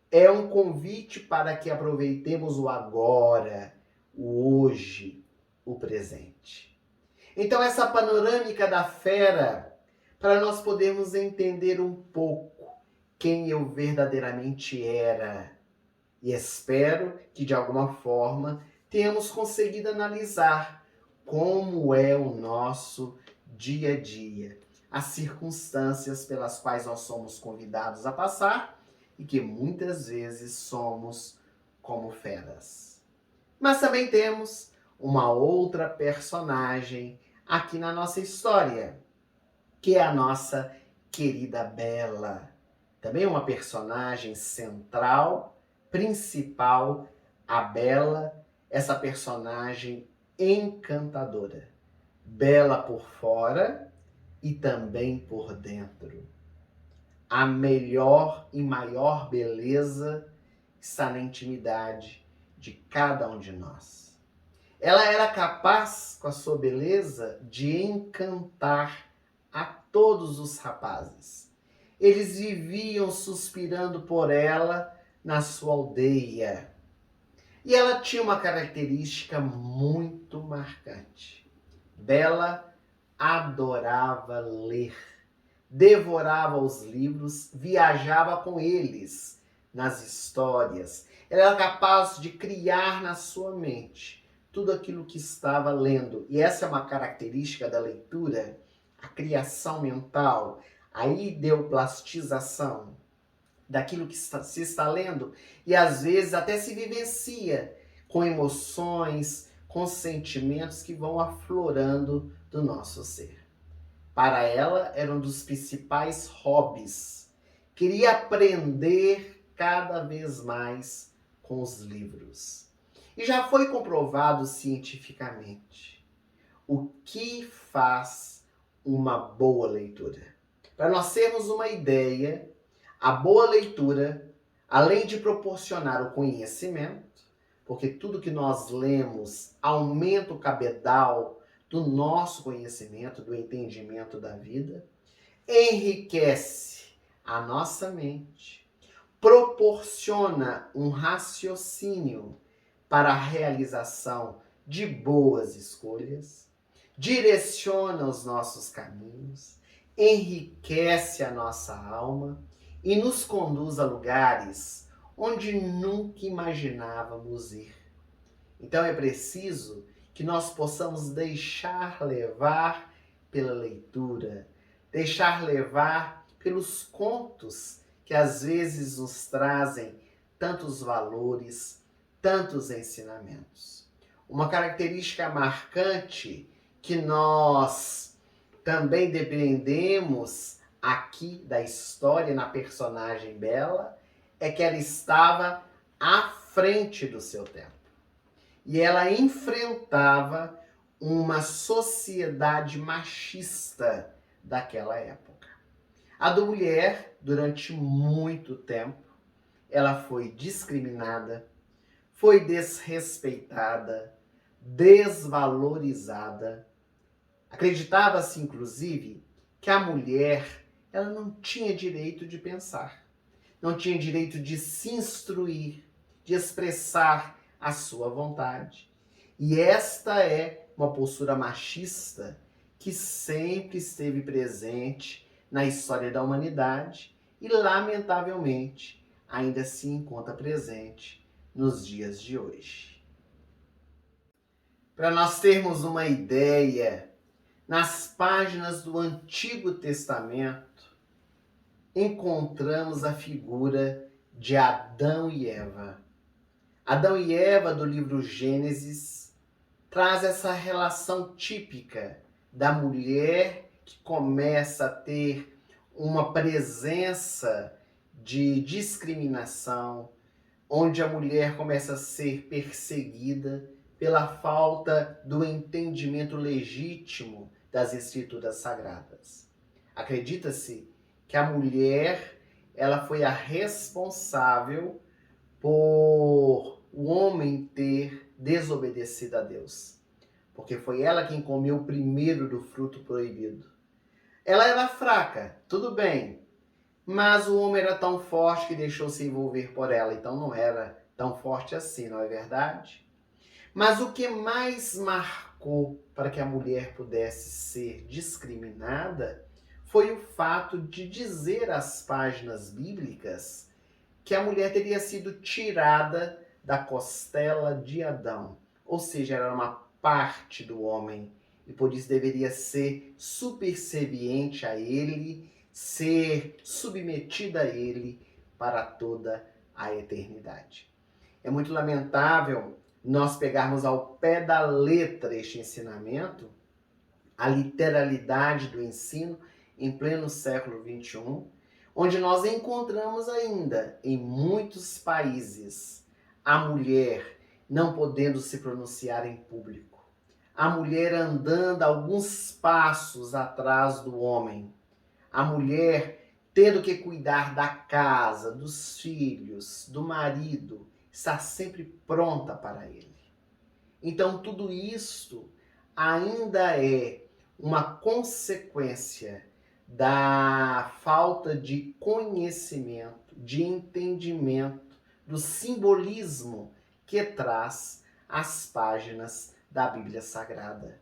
É um convite para que aproveitemos o agora, o hoje, o presente. Então, essa panorâmica da fera, para nós podermos entender um pouco quem eu verdadeiramente era. E espero que, de alguma forma, tenhamos conseguido analisar como é o nosso dia a dia, as circunstâncias pelas quais nós somos convidados a passar e que muitas vezes somos como feras. Mas também temos uma outra personagem aqui na nossa história, que é a nossa querida Bela. Também uma personagem central, principal, a Bela, essa personagem encantadora. Bela por fora e também por dentro. A melhor e maior beleza está na intimidade de cada um de nós. Ela era capaz, com a sua beleza, de encantar a todos os rapazes. Eles viviam suspirando por ela na sua aldeia. E ela tinha uma característica muito marcante. Bela adorava ler, devorava os livros, viajava com eles nas histórias. Ela era capaz de criar na sua mente tudo aquilo que estava lendo. E essa é uma característica da leitura, a criação mental, a ideoplastização daquilo que se está lendo, e às vezes até se vivencia com emoções, com sentimentos que vão aflorando do nosso ser. Para ela, era um dos principais hobbies. Queria aprender cada vez mais com os livros. E já foi comprovado cientificamente o que faz uma boa leitura. Para nós termos uma ideia, a boa leitura, além de proporcionar o conhecimento, porque tudo que nós lemos aumenta o cabedal do nosso conhecimento, do entendimento da vida, enriquece a nossa mente, proporciona um raciocínio para a realização de boas escolhas, direciona os nossos caminhos, enriquece a nossa alma e nos conduz a lugares onde nunca imaginávamos ir. Então é preciso que nós possamos deixar levar pela leitura, deixar levar pelos contos que às vezes nos trazem tantos valores, tantos ensinamentos. Uma característica marcante que nós também depreendemos aqui da história na personagem Bela é que ela estava à frente do seu tempo. E ela enfrentava uma sociedade machista daquela época. A da mulher, durante muito tempo, ela foi discriminada, foi desrespeitada, desvalorizada. Acreditava-se, inclusive, que a mulher ela não tinha direito de pensar, não tinha direito de se instruir, de expressar a sua vontade. E esta é uma postura machista que sempre esteve presente na história da humanidade e, lamentavelmente, ainda se encontra presente nos dias de hoje. Para nós termos uma ideia, nas páginas do Antigo Testamento, encontramos a figura de Adão e Eva. Adão e Eva, do livro Gênesis, traz essa relação típica da mulher que começa a ter uma presença de discriminação, onde a mulher começa a ser perseguida pela falta do entendimento legítimo das escrituras sagradas. Acredita-se que a mulher ela foi a responsável por o homem ter desobedecido a Deus, porque foi ela quem comeu primeiro do fruto proibido. Ela era fraca, tudo bem, mas o homem era tão forte que deixou-se envolver por ela, então não era tão forte assim, não é verdade? Mas o que mais marcou para que a mulher pudesse ser discriminada foi o fato de dizer às páginas bíblicas que a mulher teria sido tirada da costela de Adão. Ou seja, era uma parte do homem e por isso deveria ser subserviente a ele, ser submetida a ele para toda a eternidade. É muito lamentável nós pegarmos ao pé da letra este ensinamento, a literalidade do ensino em pleno século XXI, onde nós encontramos ainda em muitos países a mulher não podendo se pronunciar em público, a mulher andando alguns passos atrás do homem, a mulher tendo que cuidar da casa, dos filhos, do marido, está sempre pronta para ele. Então tudo isto ainda é uma consequência da falta de conhecimento, de entendimento do simbolismo que traz as páginas da Bíblia Sagrada.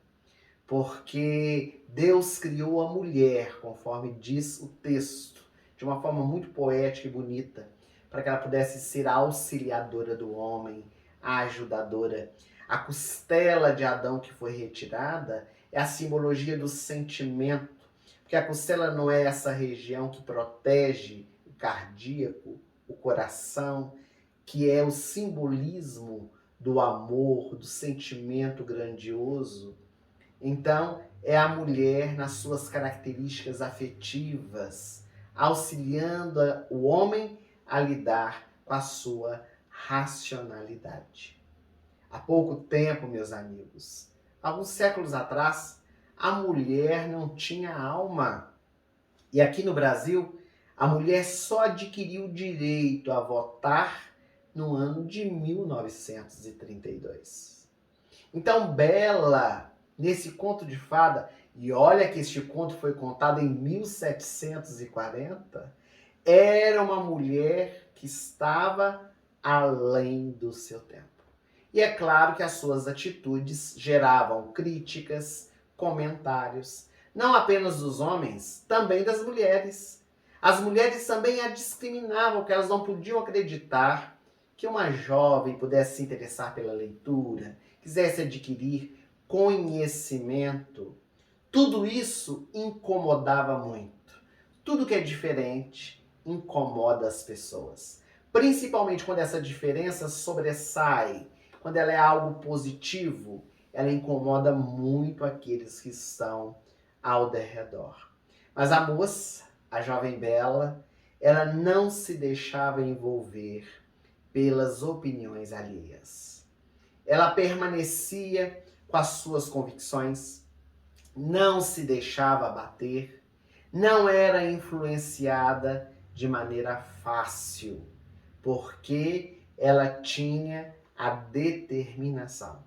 Porque Deus criou a mulher, conforme diz o texto, de uma forma muito poética e bonita, para que ela pudesse ser a auxiliadora do homem, a ajudadora. A costela de Adão que foi retirada é a simbologia do sentimento, porque a costela não é essa região que protege o cardíaco, o coração, que é o simbolismo do amor, do sentimento grandioso. Então, é a mulher nas suas características afetivas, auxiliando o homem a lidar com a sua racionalidade. Há pouco tempo, meus amigos, alguns séculos atrás, a mulher não tinha alma. E aqui no Brasil, a mulher só adquiriu o direito a votar no ano de 1932. Então, Bela, nesse conto de fada, e olha que este conto foi contado em 1740, era uma mulher que estava além do seu tempo. E é claro que as suas atitudes geravam críticas, comentários, não apenas dos homens, também das mulheres. As mulheres também a discriminavam, porque elas não podiam acreditar que uma jovem pudesse se interessar pela leitura, quisesse adquirir conhecimento. Tudo isso incomodava muito. Tudo que é diferente incomoda as pessoas. Principalmente quando essa diferença sobressai, quando ela é algo positivo, ela incomoda muito aqueles que estão ao derredor. Mas a moça, a jovem Bela, ela não se deixava envolver pelas opiniões alheias. Ela permanecia com as suas convicções, não se deixava abater, não era influenciada de maneira fácil, porque ela tinha a determinação.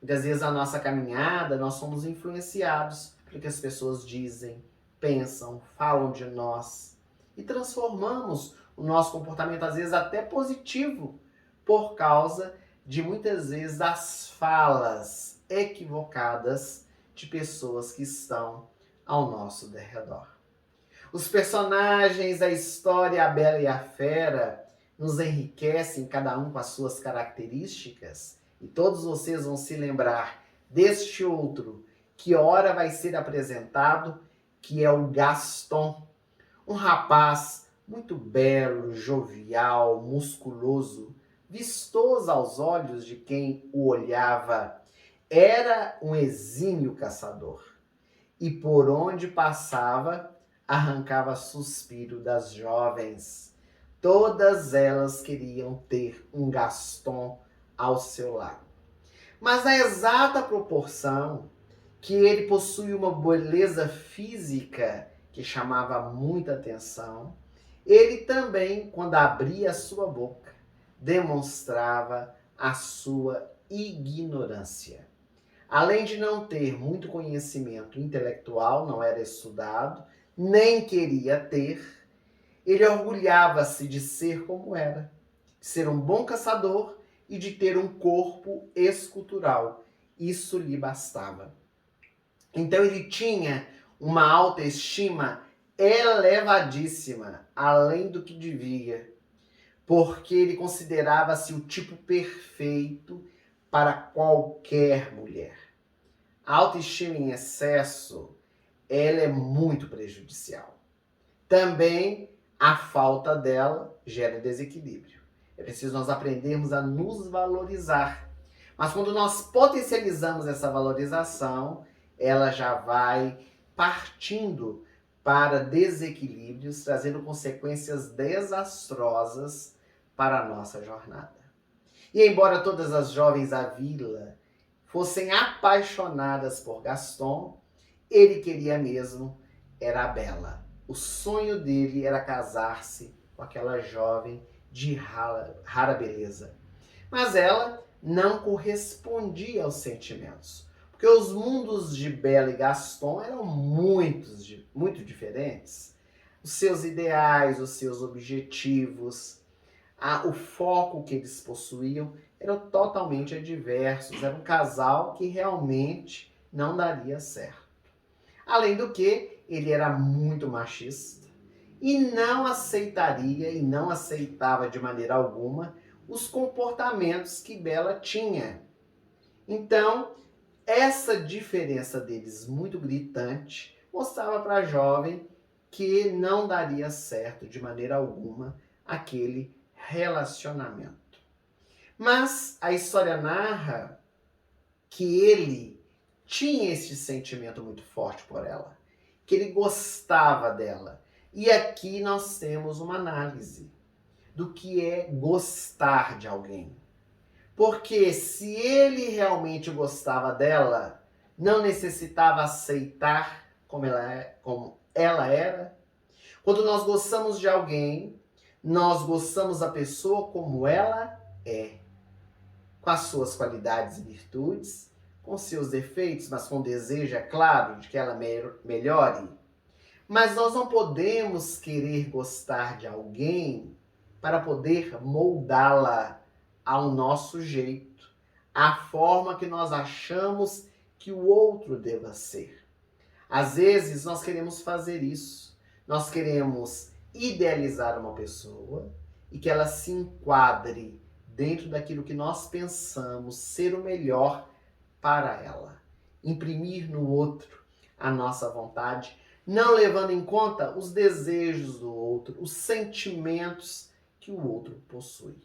Muitas vezes a nossa caminhada, nós somos influenciados pelo que as pessoas dizem, pensam, falam de nós e transformamos o nosso comportamento, às vezes até positivo, por causa de muitas vezes as falas equivocadas de pessoas que estão ao nosso derredor. Os personagens da história A Bela e a Fera nos enriquecem, cada um com as suas características, e todos vocês vão se lembrar deste outro que ora vai ser apresentado, que é o Gaston, um rapaz muito belo, jovial, musculoso, vistoso aos olhos de quem o olhava. Era um exímio caçador e por onde passava arrancava suspiro das jovens. Todas elas queriam ter um Gaston ao seu lado. Mas na exata proporção que ele possui uma beleza física que chamava muita atenção, ele também, quando abria a sua boca, demonstrava a sua ignorância. Além de não ter muito conhecimento intelectual, não era estudado, nem queria ter, ele orgulhava-se de ser como era, de ser um bom caçador e de ter um corpo escultural. Isso lhe bastava. Então ele tinha uma autoestima elevadíssima, além do que devia, porque ele considerava-se o tipo perfeito para qualquer mulher. A autoestima em excesso, ela é muito prejudicial. Também a falta dela gera desequilíbrio. É preciso nós aprendermos a nos valorizar. Mas quando nós potencializamos essa valorização, ela já vai partindo para desequilíbrios, trazendo consequências desastrosas para a nossa jornada. E embora todas as jovens da vila fossem apaixonadas por Gaston, ele queria mesmo era a Bela. O sonho dele era casar-se com aquela jovem de rara beleza. Mas ela não correspondia aos sentimentos, porque os mundos de Bela e Gaston eram muito diferentes. Os seus ideais, os seus objetivos, o foco que eles possuíam eram totalmente adversos. Era um casal que realmente não daria certo. Além do que, ele era muito machista e não aceitaria e não aceitava de maneira alguma os comportamentos que Bela tinha. Então, essa diferença deles muito gritante mostrava para a jovem que não daria certo de maneira alguma aquele relacionamento. Mas a história narra que ele tinha esse sentimento muito forte por ela, que ele gostava dela. E aqui nós temos uma análise do que é gostar de alguém. Porque se ele realmente gostava dela, não necessitava aceitar como ela era, Quando nós gostamos de alguém, nós gostamos da pessoa como ela é, com as suas qualidades e virtudes, com seus defeitos, mas com desejo, é claro, de que ela melhore. Mas nós não podemos querer gostar de alguém para poder moldá-la ao nosso jeito, à forma que nós achamos que o outro deva ser. Às vezes nós queremos fazer isso. Nós queremos idealizar uma pessoa e que ela se enquadre dentro daquilo que nós pensamos ser o melhor para ela. Imprimir no outro a nossa vontade, não levando em conta os desejos do outro, os sentimentos que o outro possui.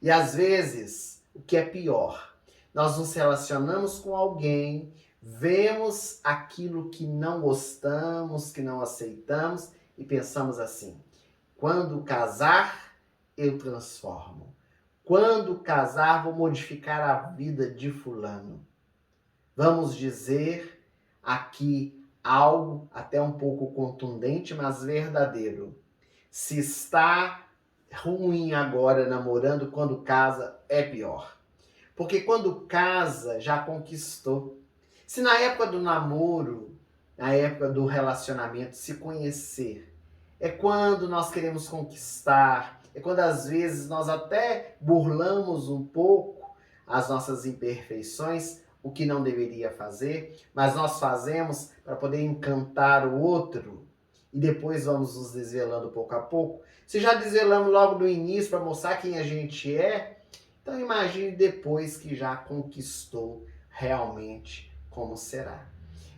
E às vezes, o que é pior, nós nos relacionamos com alguém, vemos aquilo que não gostamos, que não aceitamos e pensamos assim: quando casar, eu transformo. Quando casar, vou modificar a vida de fulano. Vamos dizer aqui algo até um pouco contundente, mas verdadeiro. Se está ruim agora namorando, quando casa é pior. Porque quando casa, já conquistou. Se na época do namoro, na época do relacionamento, se conhecer, é quando nós queremos conquistar, é quando às vezes nós até burlamos um pouco as nossas imperfeições, o que não deveria fazer, mas nós fazemos para poder encantar o outro e depois vamos nos desvelando pouco a pouco. Se já desvelamos logo no início para mostrar quem a gente é, então imagine depois que já conquistou realmente como será.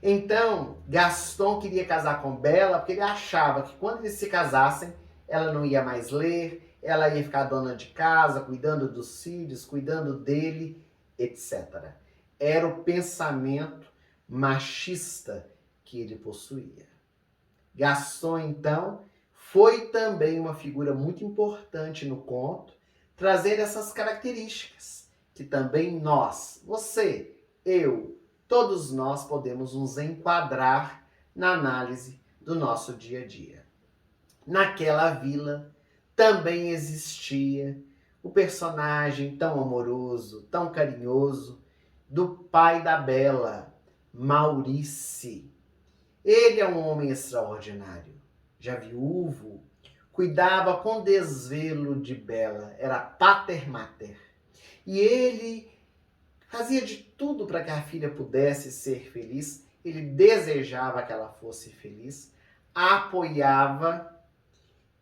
Então, Gaston queria casar com Bela porque ele achava que quando eles se casassem, ela não ia mais ler, ela ia ficar dona de casa, cuidando dos filhos, cuidando dele, etc. Era o pensamento machista que ele possuía. Gaston, então, foi também uma figura muito importante no conto, trazer essas características que também nós, você, eu, todos nós podemos nos enquadrar na análise do nosso dia a dia. Naquela vila também existia o personagem tão amoroso, tão carinhoso, do pai da Bela, Maurice. Ele é um homem extraordinário, já viúvo, cuidava com desvelo de Bela, era pater mater. E ele fazia de tudo para que a filha pudesse ser feliz, ele desejava que ela fosse feliz, apoiava,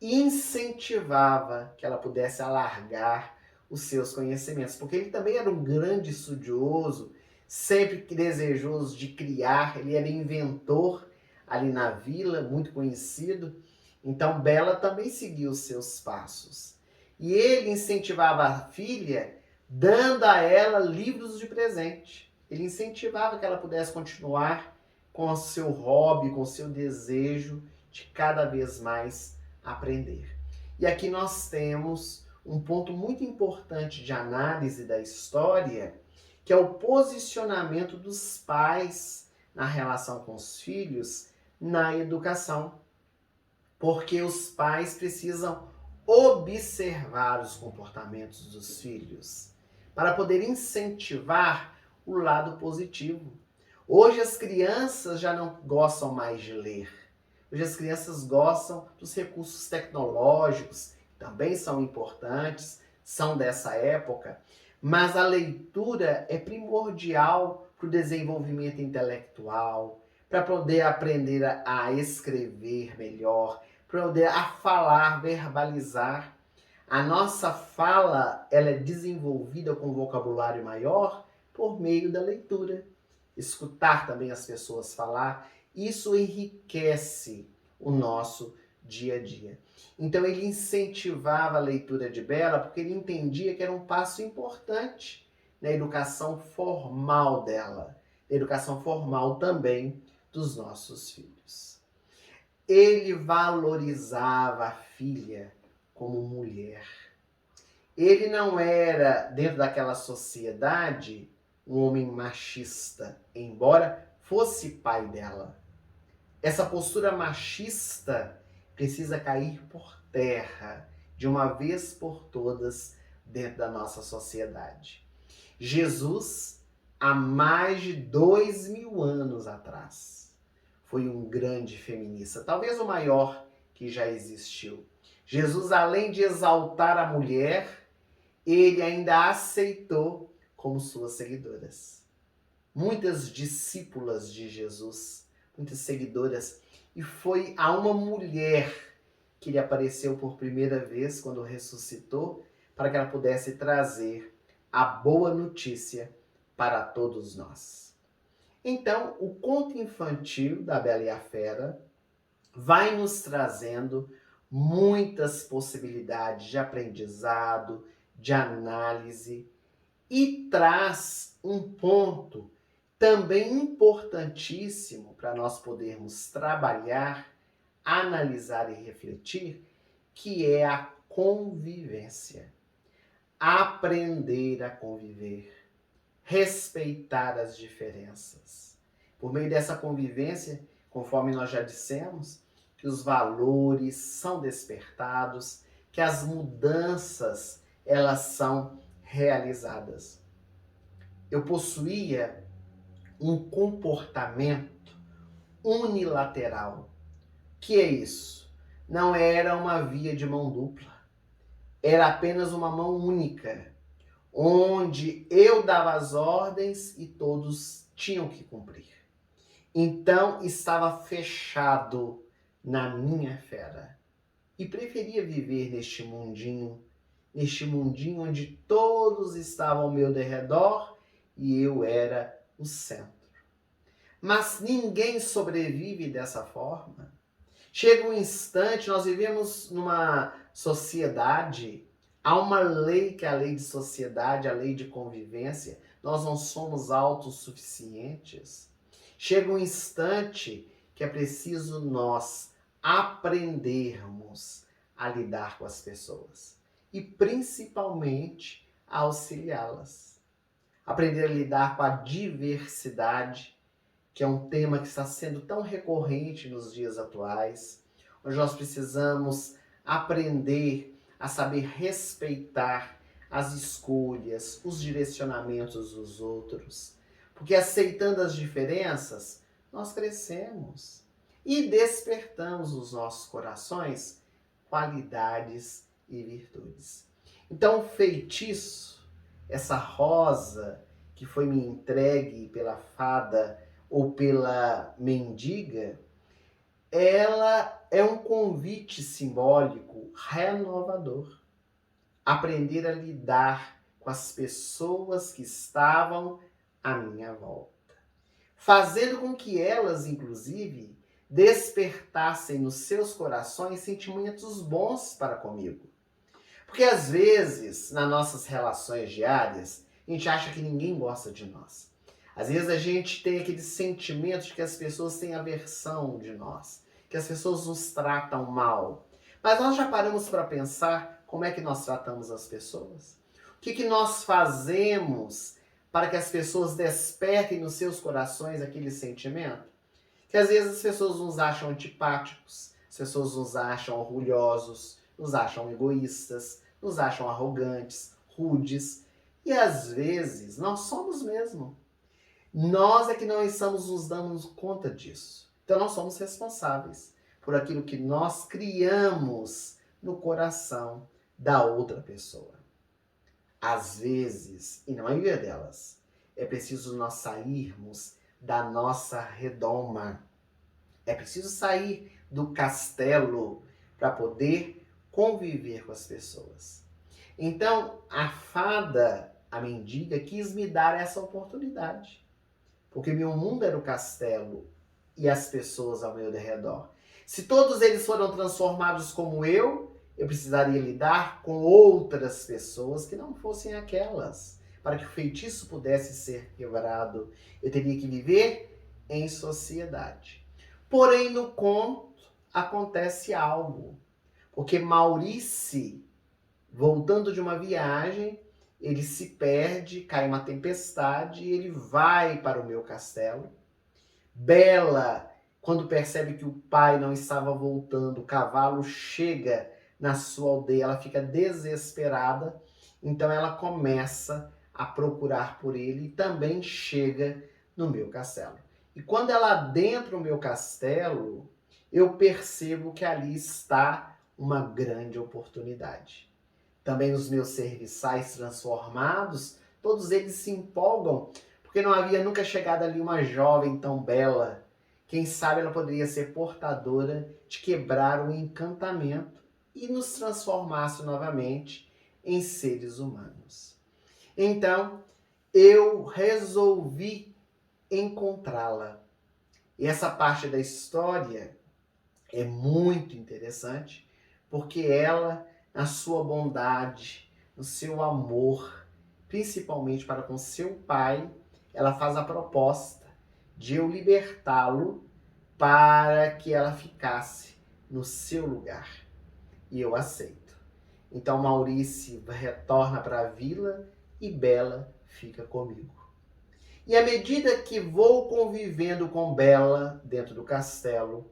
incentivava que ela pudesse alargar os seus conhecimentos, porque ele também era um grande estudioso, sempre desejoso de criar, ele era inventor ali na vila, muito conhecido. Então Bela também seguiu os seus passos. E ele incentivava a filha, dando a ela livros de presente. Ele incentivava que ela pudesse continuar com o seu hobby, com o seu desejo de cada vez mais aprender. E aqui nós temos um ponto muito importante de análise da história, que é o posicionamento dos pais na relação com os filhos na educação. Porque os pais precisam observar os comportamentos dos filhos para poder incentivar o lado positivo. Hoje as crianças já não gostam mais de ler. Hoje as crianças gostam dos recursos tecnológicos, que também são importantes, são dessa época, mas a leitura é primordial para o desenvolvimento intelectual, para poder aprender a escrever melhor, para poder a falar, verbalizar. A nossa fala ela é desenvolvida com vocabulário maior por meio da leitura. Escutar também as pessoas falar, isso enriquece o nosso dia a dia. Então ele incentivava a leitura de Bela porque ele entendia que era um passo importante na educação formal dela, na educação formal também dos nossos filhos. Ele valorizava a filha como mulher. Ele não era, dentro daquela sociedade, um homem machista, embora fosse pai dela. Essa postura machista precisa cair por terra, de uma vez por todas, dentro da nossa sociedade. Jesus, há mais de 2000 anos atrás, foi um grande feminista, talvez o maior que já existiu. Jesus, além de exaltar a mulher, ele ainda aceitou como suas seguidoras. Muitas discípulas de Jesus, muitas seguidoras, e foi a uma mulher que lhe apareceu por primeira vez quando ressuscitou, para que ela pudesse trazer a boa notícia para todos nós. Então, o conto infantil da Bela e a Fera vai nos trazendo muitas possibilidades de aprendizado, de análise, e traz um ponto também importantíssimo para nós podermos trabalhar, analisar e refletir, que é a convivência. Aprender a conviver, respeitar as diferenças. Por meio dessa convivência, conforme nós já dissemos, que os valores são despertados, que as mudanças elas são realizadas. Eu possuía um comportamento unilateral. Que é isso? Não era uma via de mão dupla. Era apenas uma mão única, onde eu dava as ordens e todos tinham que cumprir. Então estava fechado na minha fera e preferia viver neste mundinho onde todos estavam ao meu derredor e eu era o centro. Mas ninguém sobrevive dessa forma. Chega um instante, nós vivemos numa sociedade, há uma lei que é a lei de sociedade, a lei de convivência, nós não somos autossuficientes. Chega um instante que é preciso nós aprendermos a lidar com as pessoas e principalmente a auxiliá-las. Aprender a lidar com a diversidade, que é um tema que está sendo tão recorrente nos dias atuais, onde nós precisamos aprender a saber respeitar as escolhas, os direcionamentos dos outros, porque aceitando as diferenças, nós crescemos e despertamos nos nossos corações qualidades e virtudes. Então, o feitiço, essa rosa que foi me entregue pela fada ou pela mendiga, ela é um convite simbólico renovador. Aprender a lidar com as pessoas que estavam à minha volta, fazendo com que elas, inclusive, despertassem nos seus corações sentimentos bons para comigo. Porque às vezes, nas nossas relações diárias, a gente acha que ninguém gosta de nós. Às vezes a gente tem aquele sentimento de que as pessoas têm aversão de nós, que as pessoas nos tratam mal. Mas nós já paramos para pensar como é que nós tratamos as pessoas? O que nós fazemos para que as pessoas despertem nos seus corações aquele sentimento? Que às vezes as pessoas nos acham antipáticos, as pessoas nos acham orgulhosos, nos acham egoístas, nos acham arrogantes, rudes. E às vezes nós somos mesmo. Nós é que não estamos nos dando conta disso. Então nós somos responsáveis por aquilo que nós criamos no coração da outra pessoa. Às vezes, e na maioria delas, é preciso nós sairmos da nossa redoma. É preciso sair do castelo para poder conviver com as pessoas. Então, a fada, a mendiga, quis me dar essa oportunidade. Porque meu mundo era o castelo e as pessoas ao meu redor. Se todos eles foram transformados como eu precisaria lidar com outras pessoas que não fossem aquelas. Para que o feitiço pudesse ser quebrado, eu teria que viver em sociedade. Porém, no conto, acontece algo. Porque Maurice, voltando de uma viagem, ele se perde, cai uma tempestade e ele vai para o meu castelo. Bela, Quando percebe que o pai não estava voltando, o cavalo chega na sua aldeia, ela fica desesperada, então ela começa a procurar por ele e também chega no meu castelo. E quando ela adentra o meu castelo, eu percebo que ali está uma grande oportunidade. Também os meus serviçais transformados, todos eles se empolgam, porque não havia nunca chegado ali uma jovem tão bela. Quem sabe ela poderia ser portadora de quebrar o encantamento e nos transformasse novamente em seres humanos. Então, eu resolvi encontrá-la. E essa parte da história é muito interessante, porque ela, na sua bondade, no seu amor, principalmente para com seu pai, ela faz a proposta de eu libertá-lo para que ela ficasse no seu lugar. E eu aceito. Então Maurice retorna para a vila e Bela fica comigo. E à medida que vou convivendo com Bela dentro do castelo,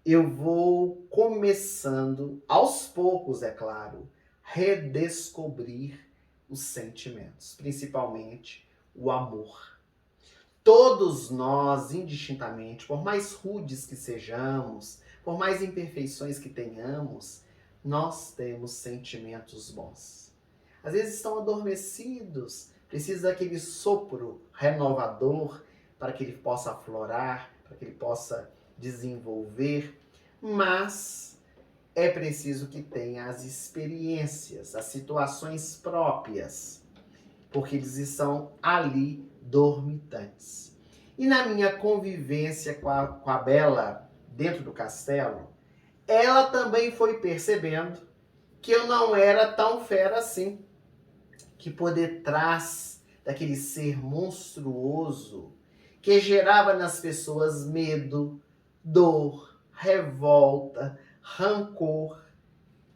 eu vou começando, aos poucos, é claro, redescobrir os sentimentos, principalmente o amor. Todos nós, indistintamente, por mais rudes que sejamos, por mais imperfeições que tenhamos, nós temos sentimentos bons. Às vezes estão adormecidos, precisa daquele sopro renovador para que ele possa aflorar, para que ele possa desenvolver, mas é preciso que tenha as experiências, as situações próprias, porque eles estão ali dormitantes. E na minha convivência com a Bela dentro do castelo, ela também foi percebendo que eu não era tão fera assim, que por detrás daquele ser monstruoso que gerava nas pessoas medo, dor, revolta, rancor,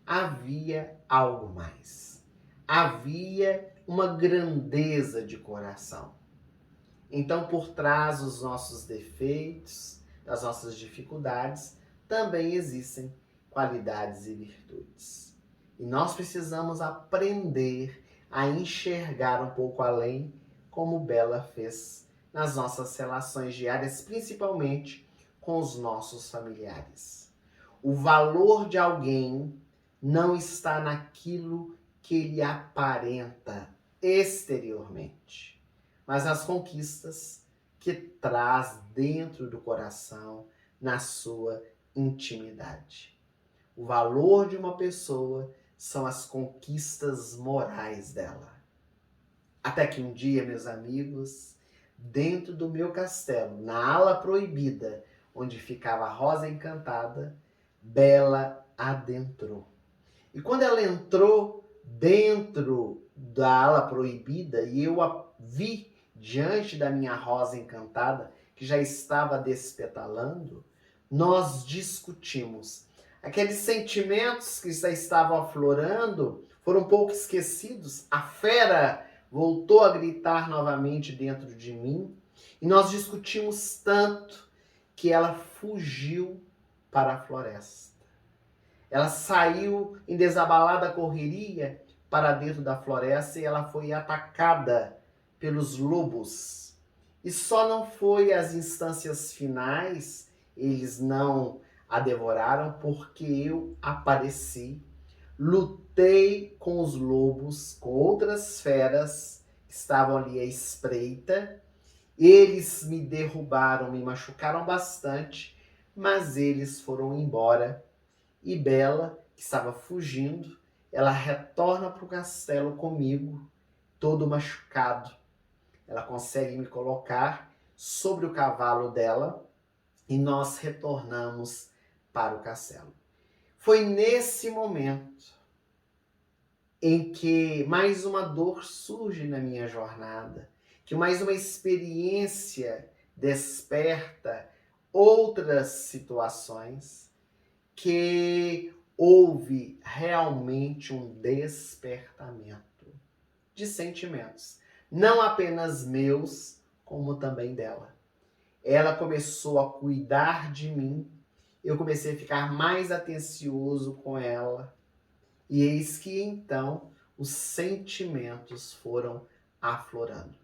havia algo mais. Havia uma grandeza de coração. Então, por trás dos nossos defeitos, das nossas dificuldades, também existem qualidades e virtudes. E nós precisamos aprender a enxergar um pouco além, como Bela fez nas nossas relações diárias, principalmente com os nossos familiares. O valor de alguém não está naquilo que ele aparenta exteriormente, mas nas conquistas que traz dentro do coração, na sua intimidade. O valor de uma pessoa são as conquistas morais dela. Até que um dia, meus amigos, dentro do meu castelo, na ala proibida, onde ficava a Rosa Encantada, Bela adentrou. E quando ela entrou dentro da ala proibida e eu a vi diante da minha Rosa Encantada, que já estava despetalando, nós discutimos. Aqueles sentimentos que já estavam aflorando foram um pouco esquecidos. A fera voltou a gritar novamente dentro de mim e nós discutimos tanto que ela fugiu para a floresta. Ela saiu em desabalada correria para dentro da floresta e ela foi atacada pelos lobos. E só não foi às instâncias finais, eles não a devoraram, porque eu apareci, lutei com os lobos, com outras feras que estavam ali à espreita. Eles me derrubaram, me machucaram bastante, mas eles foram embora. E Bela, que estava fugindo, ela retorna para o castelo comigo, todo machucado. Ela consegue me colocar sobre o cavalo dela e nós retornamos para o castelo. Foi nesse momento em que mais uma dor surge na minha jornada, que mais uma experiência desperta outras situações, que houve realmente um despertamento de sentimentos, não apenas meus, como também dela. ela começou a cuidar de mim, eu comecei a ficar mais atencioso com ela, e eis que então os sentimentos foram aflorando.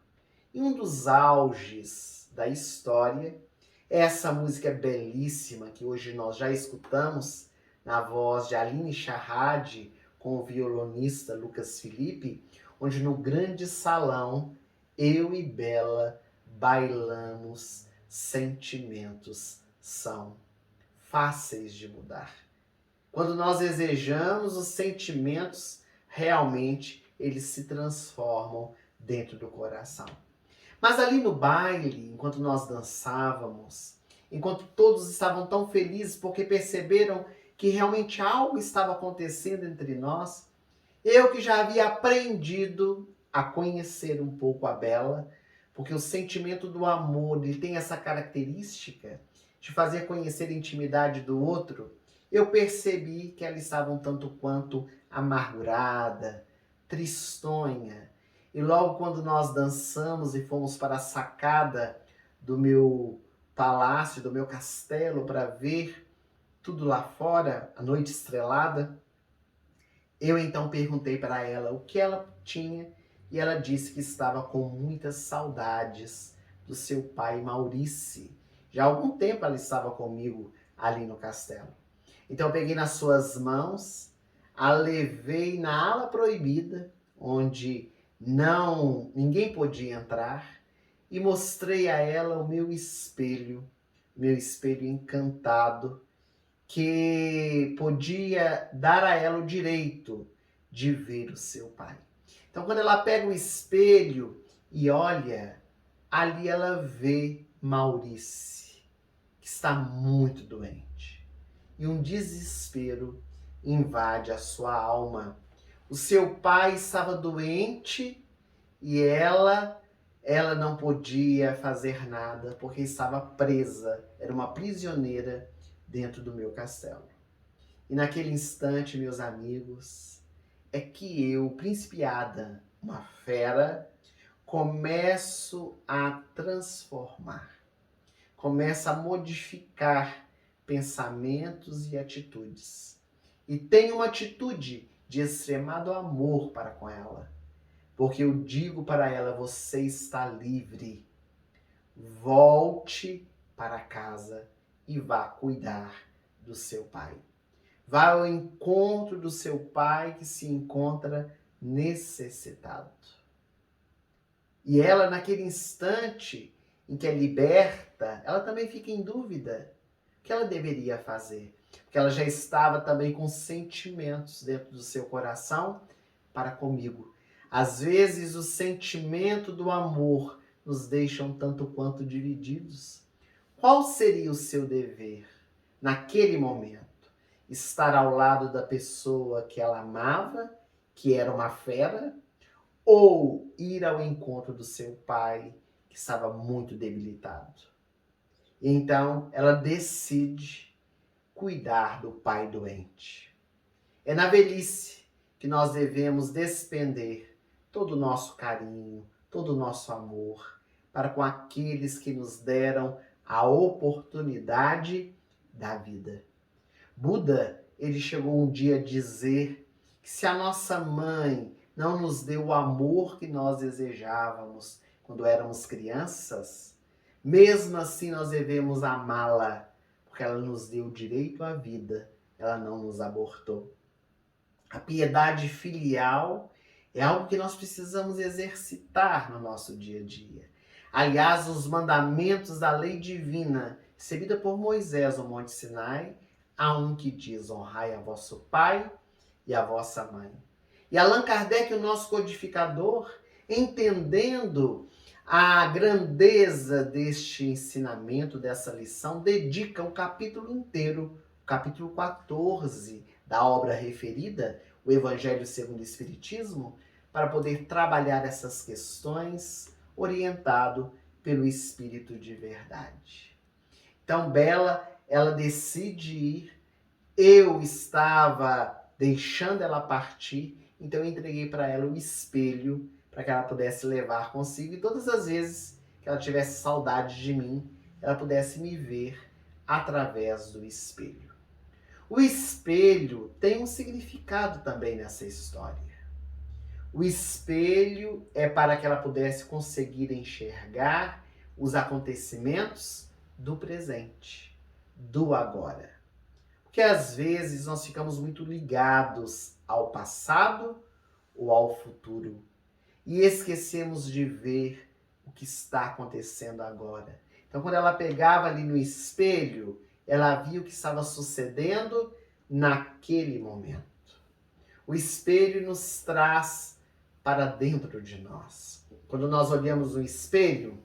E um dos auges da história, essa música belíssima que hoje nós já escutamos, na voz de Aline Charrade, com o violonista Lucas Felipe, onde no grande salão, eu e Bela bailamos. Sentimentos são fáceis de mudar. Quando nós desejamos, os sentimentos realmente eles se transformam dentro do coração. Mas ali no baile, enquanto nós dançávamos, enquanto todos estavam tão felizes porque perceberam que realmente algo estava acontecendo entre nós, eu que já havia aprendido a conhecer um pouco a Bela, porque o sentimento do amor ele tem essa característica de fazer conhecer a intimidade do outro, eu percebi que ela estava um tanto quanto amargurada, tristonha. E logo quando nós dançamos e fomos para a sacada do meu palácio, do meu castelo, para ver tudo lá fora, a noite estrelada, eu então perguntei para ela o que ela tinha e ela disse que estava com muitas saudades do seu pai Maurice. Já há algum tempo ela estava comigo ali no castelo. Então eu peguei nas suas mãos, a levei na ala proibida, onde ninguém podia entrar, e mostrei a ela o meu espelho encantado, que podia dar a ela o direito de ver o seu pai. Então quando ela pega o espelho e olha, ali ela vê Maurice, que está muito doente. E um desespero invade a sua alma. O seu pai estava doente e ela não podia fazer nada porque estava presa, era uma prisioneira dentro do meu castelo. E naquele instante, meus amigos, é que eu, Príncipe Adam, uma fera, começo a transformar, começo a modificar pensamentos e atitudes. E tenho uma atitude de extremado amor para com ela, porque eu digo para ela, você está livre, volte para casa e vá cuidar do seu pai. Vá ao encontro do seu pai que se encontra necessitado. E ela, naquele instante em que é liberta, ela também fica em dúvida o que ela deveria fazer. Porque ela já estava também com sentimentos dentro do seu coração para comigo. Às vezes o sentimento do amor nos deixa um tanto quanto divididos. Qual seria o seu dever naquele momento? Estar ao lado da pessoa que ela amava, que era uma fera, ou ir ao encontro do seu pai, que estava muito debilitado? Então, ela decide cuidar do pai doente. É na velhice que nós devemos despender todo o nosso carinho, todo o nosso amor para com aqueles que nos deram a oportunidade da vida. Buda, ele chegou um dia a dizer que se a nossa mãe não nos deu o amor que nós desejávamos quando éramos crianças, mesmo assim nós devemos amá-la, porque ela nos deu o direito à vida, ela não nos abortou. A piedade filial é algo que nós precisamos exercitar no nosso dia a dia. Aliás, os mandamentos da lei divina, recebida por Moisés no Monte Sinai, há um que diz, honrai a vosso pai e a vossa mãe. E Allan Kardec, o nosso codificador, entendendo a grandeza deste ensinamento, dessa lição, dedica um capítulo inteiro, o capítulo 14 da obra referida, o Evangelho segundo o Espiritismo, para poder trabalhar essas questões, orientado pelo Espírito de verdade. Então, Bela, ela decide ir, eu estava deixando ela partir, então eu entreguei para ela o espelho, para que ela pudesse levar consigo, e todas as vezes que ela tivesse saudade de mim, ela pudesse me ver através do espelho. O espelho tem um significado também nessa história. O espelho é para que ela pudesse conseguir enxergar os acontecimentos do presente, do agora. Porque às vezes nós ficamos muito ligados ao passado ou ao futuro e esquecemos de ver o que está acontecendo agora. Então, quando ela pegava ali no espelho, ela via o que estava sucedendo naquele momento. O espelho nos traz para dentro de nós. Quando nós olhamos no espelho,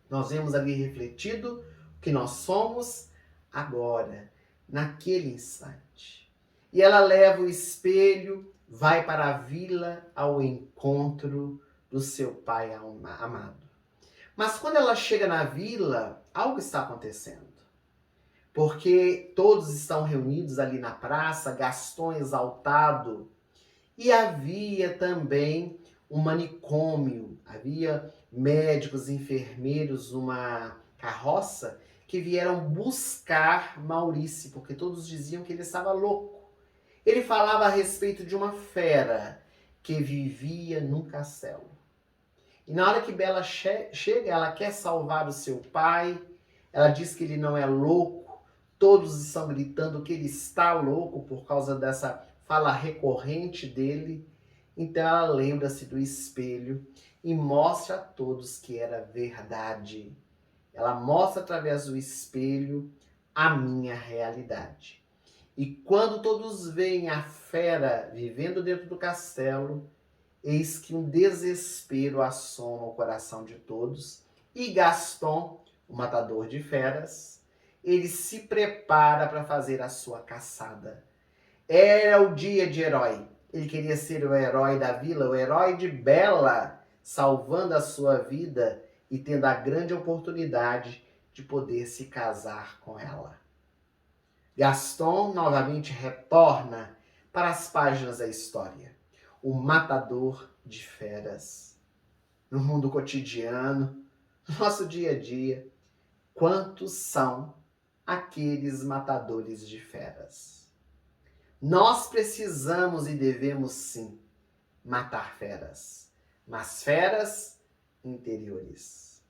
nós vemos ali refletido o que nós somos agora, naquele instante. E ela leva o espelho, vai para a vila ao encontro do seu pai amado. Mas quando ela chega na vila, algo está acontecendo. Porque todos estão reunidos ali na praça, Gaston exaltado. E havia também um manicômio, havia médicos, enfermeiros numa carroça que vieram buscar Maurice, porque todos diziam que ele estava louco. Ele falava a respeito de uma fera que vivia num castelo. E na hora que Bela chega, ela quer salvar o seu pai, ela diz que ele não é louco, todos estão gritando que ele está louco por causa dessa fala recorrente dele. Então ela lembra-se do espelho e mostra a todos que era verdade. Ela mostra através do espelho a minha realidade. E quando todos veem a fera vivendo dentro do castelo, eis que um desespero assoma o coração de todos. E Gaston, o matador de feras, ele se prepara para fazer a sua caçada. Era o dia de herói. Ele queria ser o herói da vila, o herói de Bela, salvando a sua vida e tendo a grande oportunidade de poder se casar com ela. Gaston novamente retorna para as páginas da história. O matador de feras. No mundo cotidiano, no nosso dia a dia, quantos são aqueles matadores de feras? Nós precisamos e devemos sim matar feras, mas feras interiores.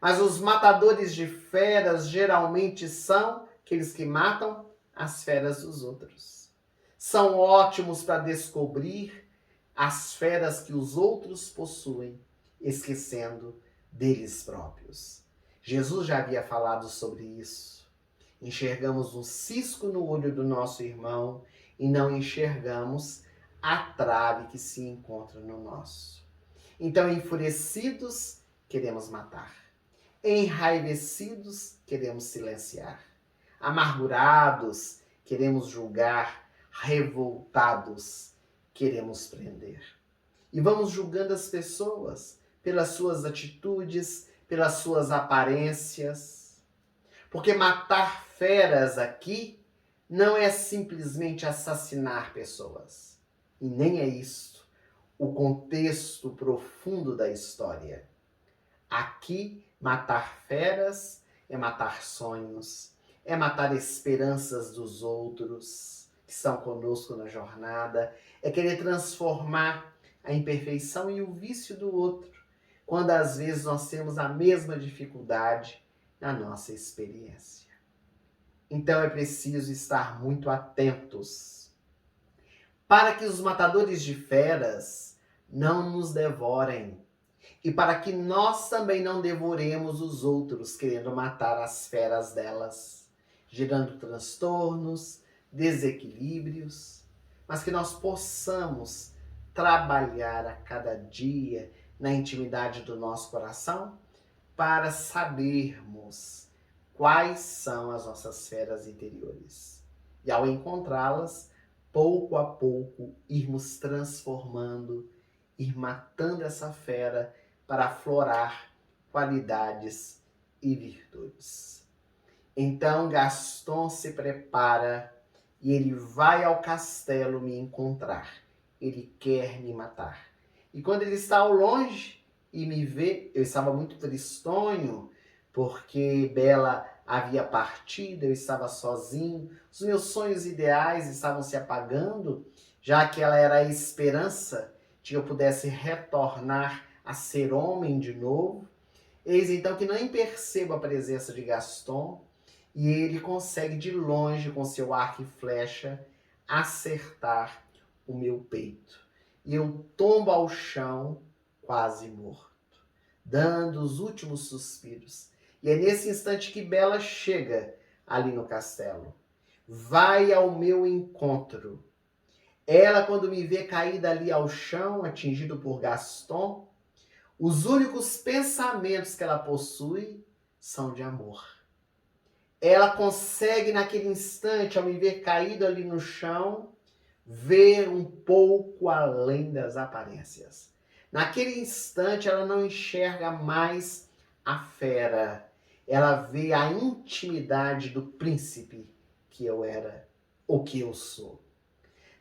Mas os matadores de feras geralmente são aqueles que matam as feras dos outros. São ótimos para descobrir as feras que os outros possuem, esquecendo deles próprios. Jesus já havia falado sobre isso. Enxergamos um cisco no olho do nosso irmão e não enxergamos a trave que se encontra no nosso. Então, enfurecidos, queremos matar. Enraivecidos, queremos silenciar. Amargurados, queremos julgar. Revoltados, queremos prender. E vamos julgando as pessoas pelas suas atitudes, pelas suas aparências. Porque matar feras aqui não é simplesmente assassinar pessoas. E nem é isso o contexto profundo da história. Aqui, matar feras é matar sonhos, é matar esperanças dos outros que estão conosco na jornada, é querer transformar a imperfeição e o vício do outro, quando às vezes nós temos a mesma dificuldade na nossa experiência. Então é preciso estar muito atentos para que os matadores de feras não nos devorem e para que nós também não devoremos os outros querendo matar as feras delas, gerando transtornos, desequilíbrios, mas que nós possamos trabalhar a cada dia na intimidade do nosso coração para sabermos quais são as nossas feras interiores. E ao encontrá-las, pouco a pouco, irmos transformando, ir matando essa fera para aflorar qualidades e virtudes. Então Gaston se prepara e ele vai ao castelo me encontrar. Ele quer me matar. E quando ele está ao longe e me vê, eu estava muito tristonho, porque Bela havia partido, eu estava sozinho, os meus sonhos ideais estavam se apagando, já que ela era a esperança de que eu pudesse retornar a ser homem de novo. Eis então que nem percebo a presença de Gaston, e ele consegue de longe, com seu arco e flecha, acertar o meu peito. E eu tombo ao chão, quase morto, dando os últimos suspiros. E é nesse instante que Bela chega ali no castelo. Vai ao meu encontro. Ela, quando me vê caída ali ao chão, atingido por Gaston, os únicos pensamentos que ela possui são de amor. Ela consegue, naquele instante, ao me ver caído ali no chão, ver um pouco além das aparências. Naquele instante, ela não enxerga mais a fera. Ela vê a intimidade do príncipe que eu era, ou que eu sou.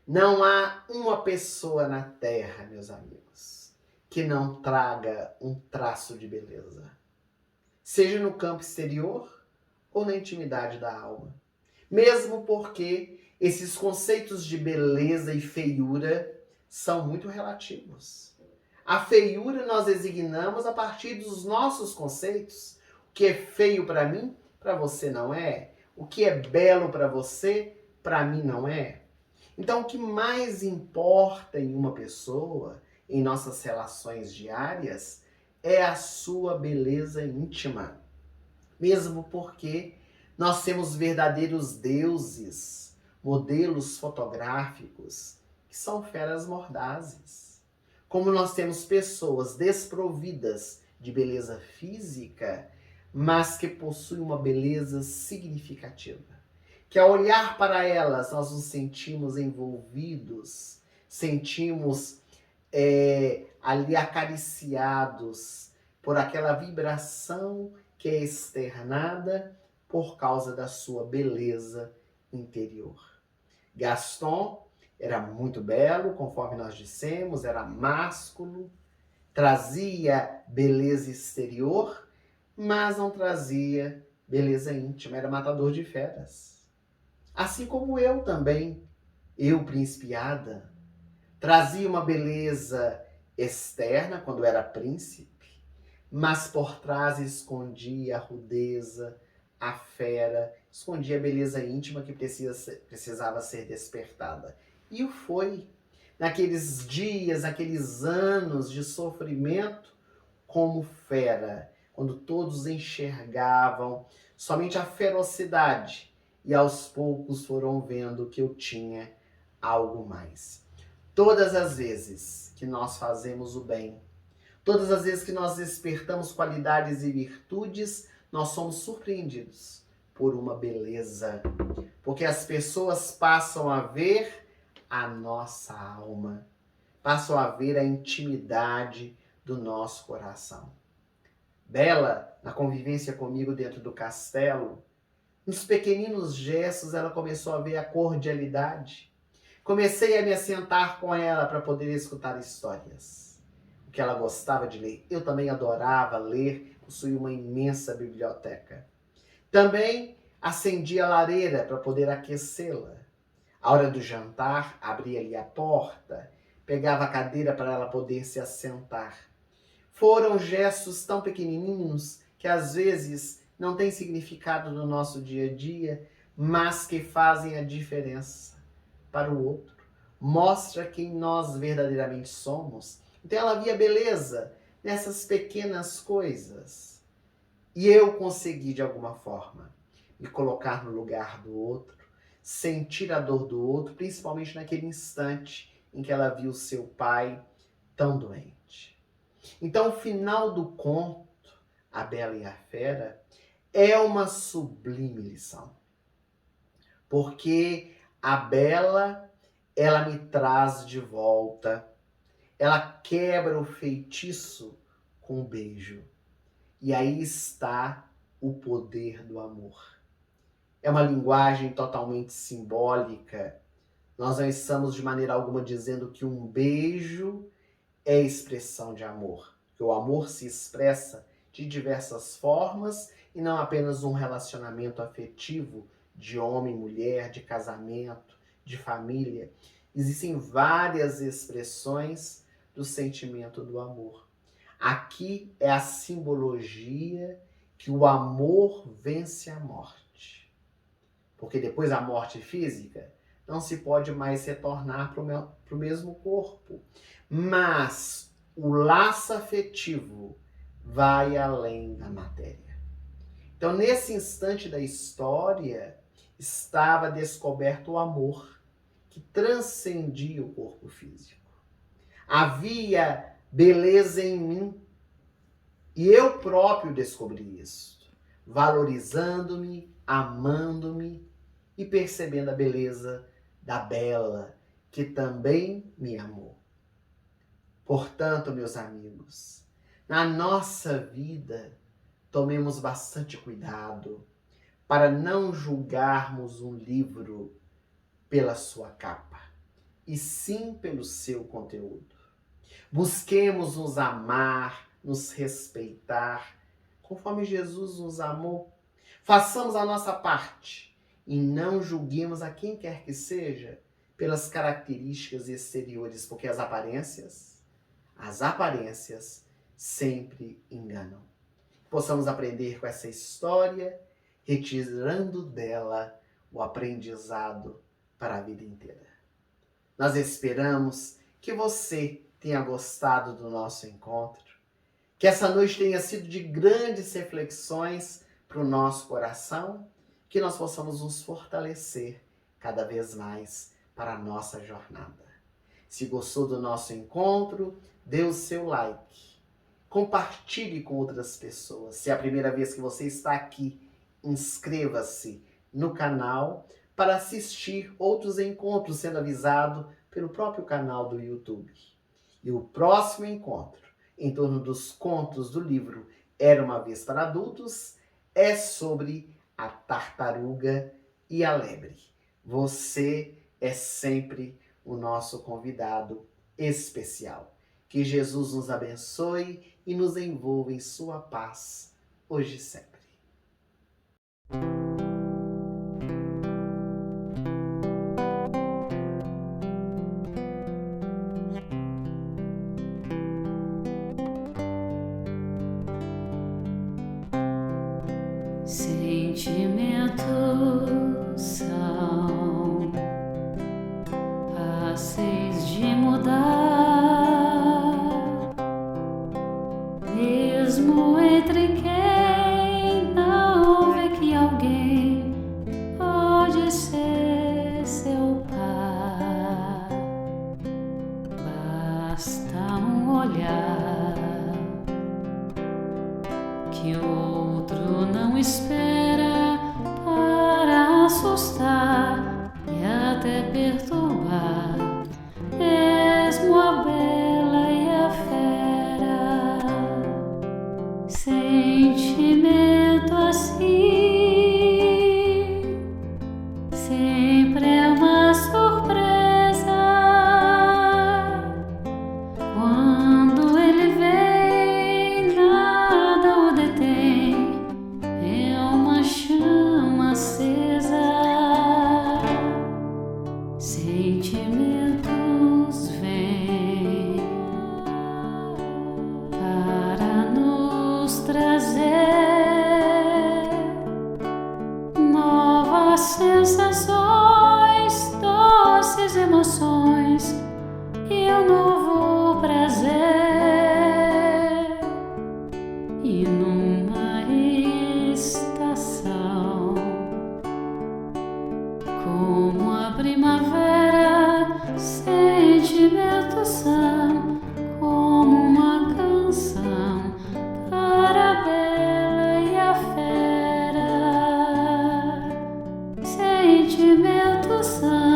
Não há uma pessoa na terra, meus amigos, que não traga um traço de beleza. Seja no campo exterior ou na intimidade da alma. Mesmo porque esses conceitos de beleza e feiura são muito relativos. A feiura nós designamos a partir dos nossos conceitos. O que é feio para mim, para você não é. O que é belo para você, para mim não é. Então, o que mais importa em uma pessoa, em nossas relações diárias, é a sua beleza íntima. Mesmo porque nós temos verdadeiros deuses, modelos fotográficos, que são feras mordazes. Como nós temos pessoas desprovidas de beleza física, mas que possuem uma beleza significativa. Que ao olhar para elas, nós nos sentimos envolvidos, sentimos ali acariciados por aquela vibração que é externada por causa da sua beleza interior. Gaston era muito belo, conforme nós dissemos, era másculo, trazia beleza exterior, mas não trazia beleza íntima, era matador de feras. Assim como eu também, eu, príncipe Adam, trazia uma beleza externa quando era príncipe, mas por trás escondia a rudeza, a fera, escondia a beleza íntima que precisava ser despertada. E o foi. Naqueles dias, naqueles anos de sofrimento, como fera, quando todos enxergavam somente a ferocidade e aos poucos foram vendo que eu tinha algo mais. Todas as vezes que nós fazemos o bem, todas as vezes que nós despertamos qualidades e virtudes, nós somos surpreendidos por uma beleza. Porque as pessoas passam a ver a nossa alma, passam a ver a intimidade do nosso coração. Bela, na convivência comigo dentro do castelo, nos pequeninos gestos ela começou a ver a cordialidade. Comecei a me assentar com ela para poder escutar histórias. O que ela gostava de ler. Eu também adorava ler, possuía uma imensa biblioteca. Também acendia a lareira para poder aquecê-la. À hora do jantar, abria-lhe a porta, pegava a cadeira para ela poder se assentar. Foram gestos tão pequenininhos que às vezes não têm significado no nosso dia a dia, mas que fazem a diferença para o outro. Mostra quem nós verdadeiramente somos. Então ela via beleza nessas pequenas coisas. E eu consegui, de alguma forma, me colocar no lugar do outro, sentir a dor do outro, principalmente naquele instante em que ela viu seu pai tão doente. Então, o final do conto, A Bela e a Fera, é uma sublime lição. Porque a Bela, ela me traz de volta, ela quebra o feitiço com um beijo. E aí está o poder do amor. É uma linguagem totalmente simbólica. Nós não estamos de maneira alguma dizendo que um beijo é expressão de amor. Que o amor se expressa de diversas formas e não apenas um relacionamento afetivo de homem e mulher, de casamento, de família. Existem várias expressões do sentimento do amor. Aqui é a simbologia que o amor vence a morte. Porque depois da morte física, não se pode mais retornar para o mesmo corpo. Mas o laço afetivo vai além da matéria. Então, nesse instante da história, estava descoberto o amor que transcendia o corpo físico. Havia beleza em mim e eu próprio descobri isso, valorizando-me, amando-me e percebendo a beleza da Bela, que também me amou. Portanto, meus amigos, na nossa vida, tomemos bastante cuidado para não julgarmos um livro pela sua capa, e sim pelo seu conteúdo. Busquemos nos amar, nos respeitar, conforme Jesus nos amou. Façamos a nossa parte e não julguemos a quem quer que seja pelas características exteriores, porque as aparências sempre enganam. Possamos aprender com essa história, retirando dela o aprendizado para a vida inteira. Nós esperamos que você tenha gostado do nosso encontro, que essa noite tenha sido de grandes reflexões para o nosso coração, que nós possamos nos fortalecer cada vez mais para a nossa jornada. Se gostou do nosso encontro, dê o seu like. Compartilhe com outras pessoas. Se é a primeira vez que você está aqui, inscreva-se no canal para assistir outros encontros, sendo avisado pelo próprio canal do YouTube. E o próximo encontro, em torno dos contos do livro Era uma Vez para Adultos, é sobre a tartaruga e a lebre. Você é sempre o nosso convidado especial. Que Jesus nos abençoe e nos envolva em sua paz, hoje e sempre. Sentimentos são fáceis de mudar, mesmo entre quem não vê que alguém pode ser seu par. Basta um olhar que o outro não espera para assustar e até perturbar, mesmo a bela e a fera. Sentimento assim sempre é uma surpresa. Quando ele vem, nada o detém, é uma chama acesa. Sentimentos vêm para nos trazer novas sensações, doces emoções e um novo prazer. E numa estação como a primavera, sentimentos são como uma canção para a bela e a fera. Sentimentos são